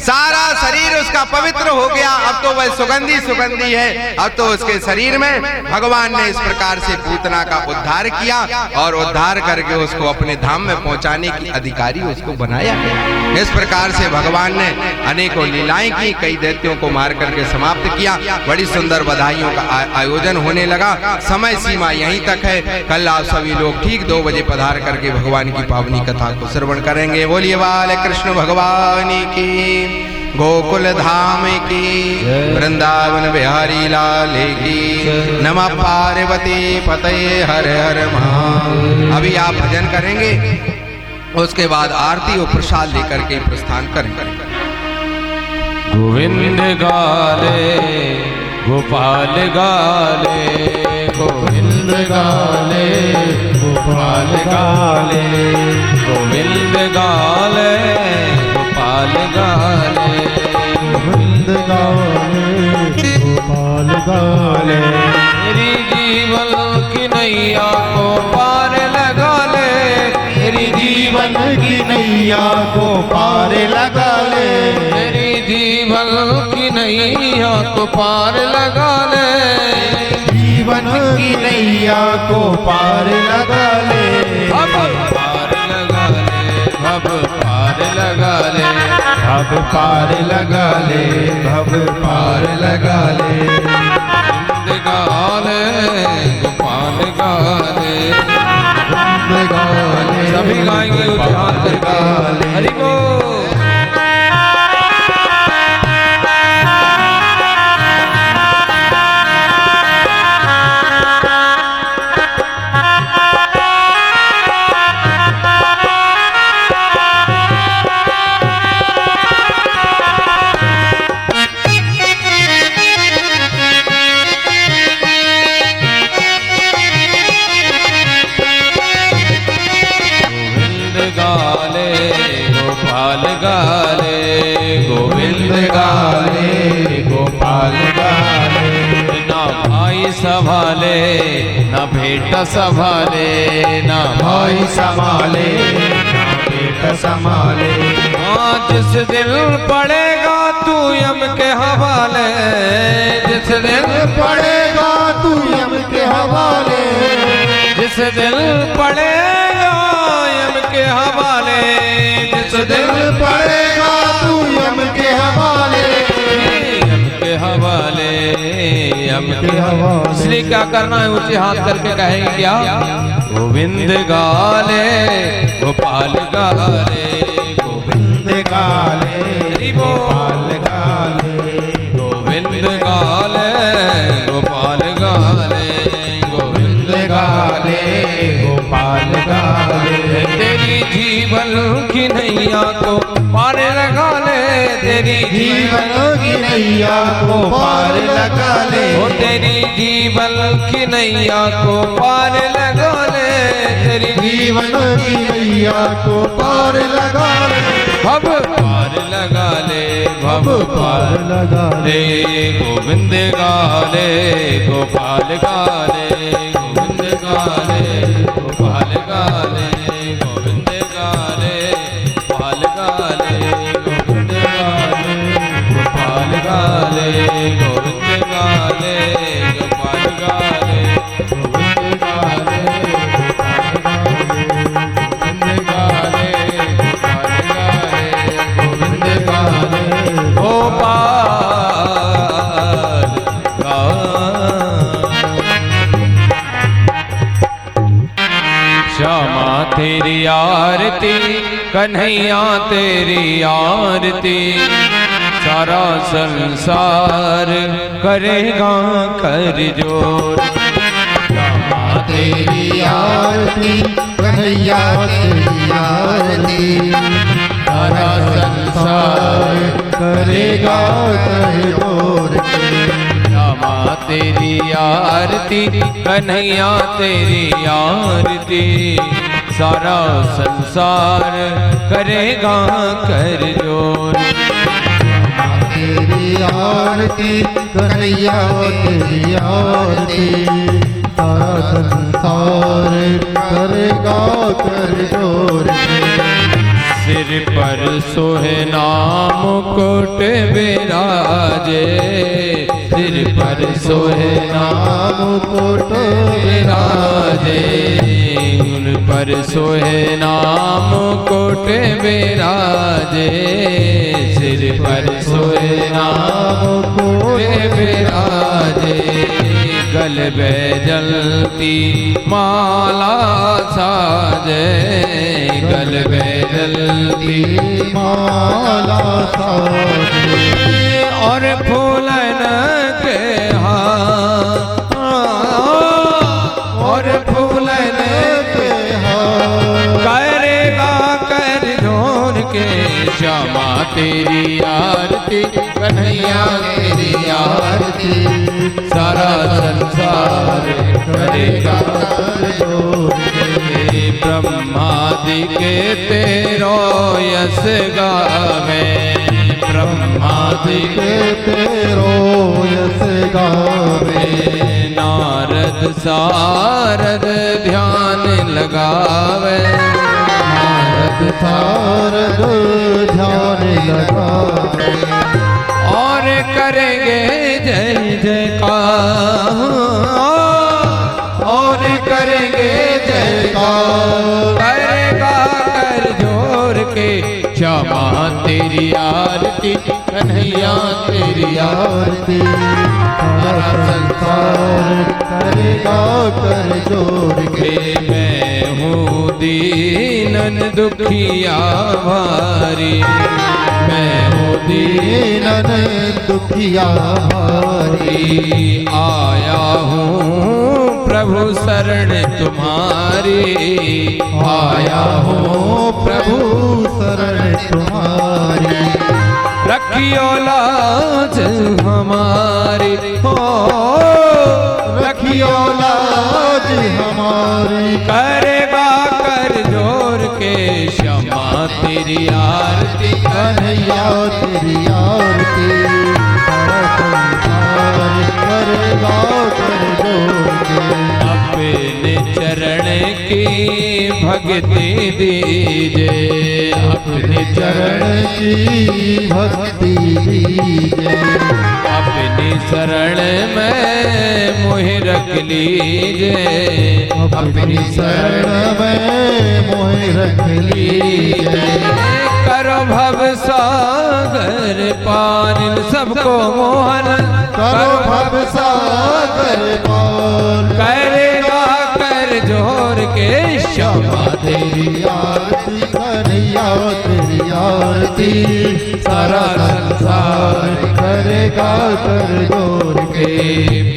सारा शरीर उसका पवित्र हो गया, अब तो वह सुगंधी है। अब तो उसके शरीर में भगवान ने इस प्रकार से पूतना का उद्धार किया और उद्धार करके उसको अपने धाम में पहुंचाने की अधिकारी उसको बनाया गया। इस प्रकार से भगवान भगवान ने अनेकों लीलाएं की, कई दैत्यों को मार करके समाप्त किया। बड़ी सुंदर बधाइयों का आयोजन होने लगा। समय सीमा यहीं तक है। कल आप सभी लोग ठीक 2 बजे पधार करके भगवान की पावनी कथा को श्रवण करेंगे। बोलिए बाल कृष्ण भगवान की, गोकुल धाम की, वृंदावन बिहारी लाल की, नमः पार्वती पतये हर हर महादेव। अभी आप भजन करेंगे, उसके बाद आरती और प्रसाद लेकर के प्रस्थान करेंगे। गोविंद गाले गोपाल गाले, गोविंद गाले गोपाल गाले, गोविंद गाले गोपाल गाले, गोविंद गाले गोपाल गाले। मेरी जीवन की नैया को पार लगा ले, मेरी जीवन की नैया को पार लगा ले, मेरी जीवन की नैया को पार लगा ले, जीवन की नैया को पार लगा ले। अब पार लगा ले, अब पार लगा ले, अब पार लगा ले, अब पार लगा ले। गोविंद गाले गोपाल गाले, गोविंद गाले सभी गाएंगे उच्चारण करके हरि बोल। गाले गोविंद गाले गोपाल गाले, ना भाई संभाले ना बेटा संभाले, ना भाई संभाले ना बेटा संभाले। जिस दिन पड़ेगा तू यम के हवाले, जिस दिन पड़ेगा तू यम के हवाले, जिस दिन पड़ेगा यम के हवाले, जिस दिन पड़ेगा तू यम के हवाले, यम के हवाले, यम के हवाले। इसलिए क्या करना है, ऊंचे हाथ करके कहेंगे क्या, गोविंद गाले गोपाल गाले, गोविंद गाले गोपाल गाले, गोविंद गाले गोपाल गाले, गोविंद गाले गोपाल गाले। तेरी जीवन की नैया को पार लगा ले, तेरी जीवन की नैया को पार लगा ले, ओ तेरी जीवन की नैया को पार लगा ले, तेरी जीवन की नैया को पार लगा ले, भव पार लगा ले, भव पार लगा ले। गोविंद गाले गोपाल गाले, गोविंद गाले गोपाल गाले, गोविंद गाले गोपाल गाले, गोविंद गाले गोपाल गाले, गोविंद गाले गोपाल गाले, गोविंद गाले गोपाल गाले, गोविंद गाले गोपाल गाले, गोविंद गाले गोपाल गाले। श्यामा तेरी आरती, कन्हैया तेरी आरती, सारा संसार करेगा कर जोर। श्यामा तेरी आरती कन्हैया तेरी आरती, सारा संसार करेगा कर जोर के। श्यामा तेरी आरती, कन्हैया तेरी आरती, सारा संसार करेगा कर जोर। तेरी आरती कन्हैया तेरी आरती, सारा संसार करेगा कर जोर के। सिर पर सोहे नाम मुकुट विराजे, सिर पर सोहे नाम मुकुट विराजे, उन पर सोहे नाम मुकुट विराजे, सिर पर सोहे नाम मुकुट विराजे, गल जलती माला साजे, गल जलती माला साजे, और फूलन के हार, और फूलन के हार, करेगा कर जोर के श्यामा तेरी आरती, कन्हैया तेरी आरती, सारा संसार करेगा ब्रह्मादि के तेरो यश गावे, ब्रह्मादि के तेरो यश गावे, नारद सारद ध्यान लगावे, नारद सारद ध्यान लगावे, और करेंगे जय जयकार, और करेंगे जयकार, करेगा कर जोर के श्यामा तेरी आरती, कन्हैया तेरी आरती, सारा संसार करेगा कर जोर के, मैं हूँ दीनन दुखिया भारी, मैं हूँ दीनन दुखिया भारी, आया हूँ प्रभु शरण तुम्हारी, आया हूँ प्रभु शरण तुम्हारी, रखियो लाज हमारी, हो रखियो लाज हमारी, करेगा कर जोर के श्यामा तेरी आरती, कन्हैया तेरी आरती, सारा संसार करेगा कर जोर के, अपने चरण की भक्ति दीजे, अपने चरण की भक्ति दीजे, अपनी शरण में मोहि रख लीजे, अपनी शरण में मोह रख लीजे, करो भव सागर पार सबको मोहन, करो भव सागर पार, करेगा कर जोर के श्यामा तेरी आरती, कन्हैया तेरी आरती, सारा संसार करेगा कर जोर के,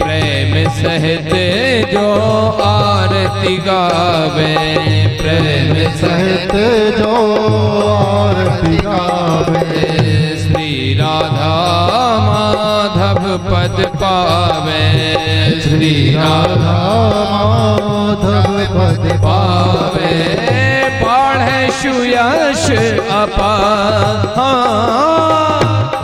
प्रेम सहित जो आरती गावे, प्रेम सहित जो आरती गावे, श्री राधा माधव पद पावे, श्री राधा माधव पद पावे, बाढ़े सुयश अपार,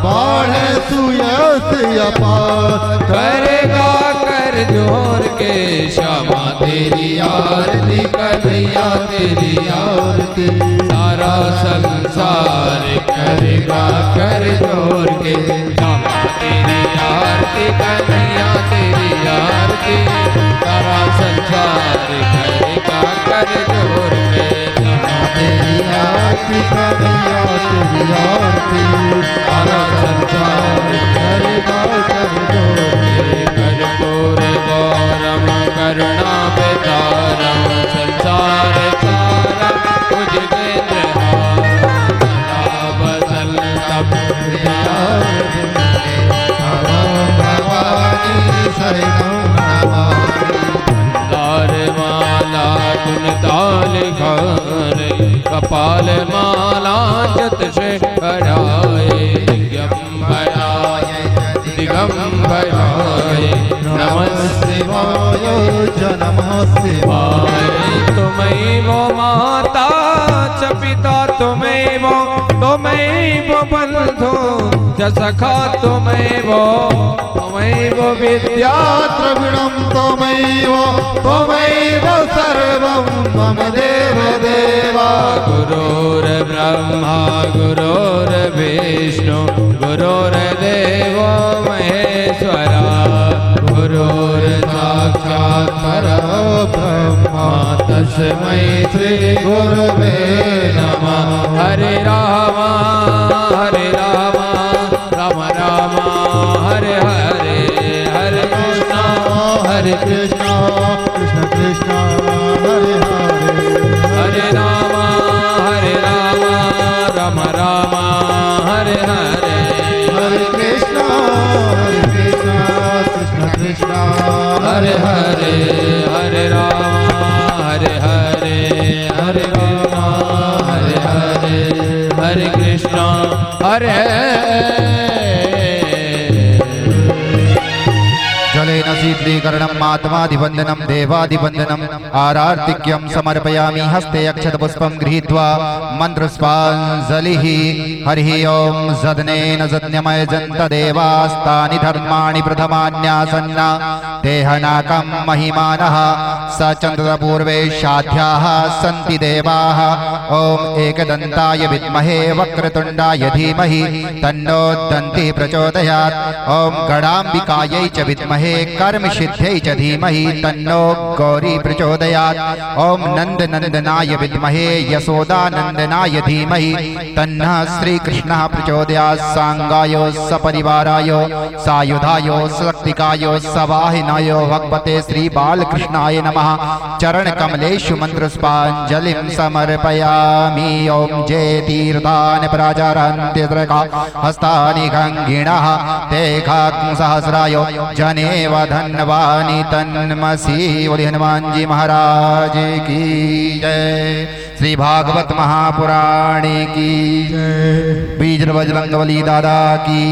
बाढ़ सुयस अपार, करेगा कर जोर के श्यामा तेरी आरती, कन्हैया तेरी आरती, सारा संसार करेगा कर जोर के श्यामा तेरी आरती, कन्हैया तेरी आरती, सारा संसार करेगा कर जोर के श्यामा तेरी आरती, कन्हैया तेरी आरती, सारा संसार करेगा कर जोर के, कर्पूर गौरम करुणावतारम संसार सारम भुजगेन्द्रहारम सदा वसन्तं भवानी शरणं नमामि, तार माला गुण ताल घर, कपाल माला जत से कराए, दिगंबराय नमः शिवाय नमः शिवाय, तुमैव माता च पिता तुमैव, तुमैव बन्धो च सखा तुमैव, तुमैव विद्या द्रविणं त्वमैव, त्वमैव सर्वं मम देव देवा, गुरुर्ब्रह्मा ब्रह्मा गुरुर्विष्णु गुरुर्देवो महेश्वरा गुरुर्साक्षात् परब्रह्मा तस्मै श्री गुरवे नमः। हरे राम राम राम हरे हरे, हरे कृष्ण कृष्ण कृष्ण कृष्ण हरे हरे, हरे राम राम राम हरे हरे, हरे कृष्ण कृष्ण कृष्ण हरे हरे, हरे राम हरे हरे, हरे राम हरे हरे, हरे कृष्ण हरे। जलेन शीतलीकरणम् आत्मादिवन्दनं देवादिवन्दनम् आरार्तिक्यं समर्पयामि। हस्ते अक्षतपुष्पं गृहीत्वा मन्त्रपुष्पाञ्जलिः। हरिः ॐ सदनेन सज्ञमयजन्त देवास्तानि धर्माणि प्रथमान्यासन्न देहनाकं महिमानः स चन्द्रपूर्वे शाध्याः सन्ति देवाः। ॐ एकदन्ताय विद्महे वक्रतुण्डाय धीमहि तन्नो दन्तिः प्रचोदयात्। ॐ गणाम्बिकायै च विद्महे कर्मसिद्ध्यै च धीमहि तन्नो गौरी प्रचोदयात्। ॐ नन्दनन्दनाय विद्महे यशोदानन्दनाय धीमहि तन्नः श्रीकृष्णः प्रचोदयात्। सांगाय सपरिवाराय सायुधाय शक्तिकाय सवाहिनाय भगवते श्रीबालकृष्णाय नमः। चरणकमलेषु मन्त्रपुष्पाञ्जलिं समर्पयामि। ॐ जयतीर्थानि प्राचारन्त्यत्रका हस्तानि गङ्गिणः ते सहस्राय जनेव धन्वानि तन्मसि। बोले हनुमान जी महाराज की जय। श्री भागवत महापुराण की जय। बीज बजरंग बली दादा की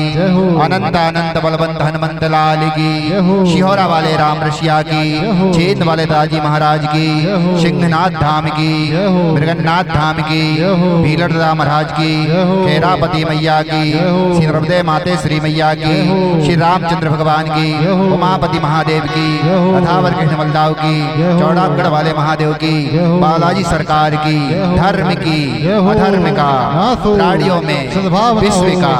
अनंत अनंत बलवंत हनुमंत लाल की। शिहोरा वाले राम रशिया की। चेत वाले दाजी महाराज की। सिंहनाथ धाम की। मृगन्नाथ धाम की। भीलड़ राम महाराज की। खेरापति मैया की। श्री नर्मदे माते श्री मैया की। श्री रामचंद्र भगवान की। उमापति महादेव की। अथावर कृष्ण बलदाव की। चौड़ागढ़ वाले महादेव की। बालाजी सरकार की। धर्म की अधर्म का प्राणियों में विश्व का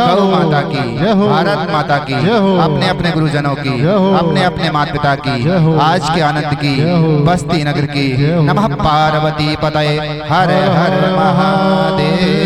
गौ माता की भारत माता की अपने अपने गुरुजनों की अपने अपने माता पिता की आज के आनंद की बस्ती नगर की। नमः पार्वती पतये हर हर महादेव।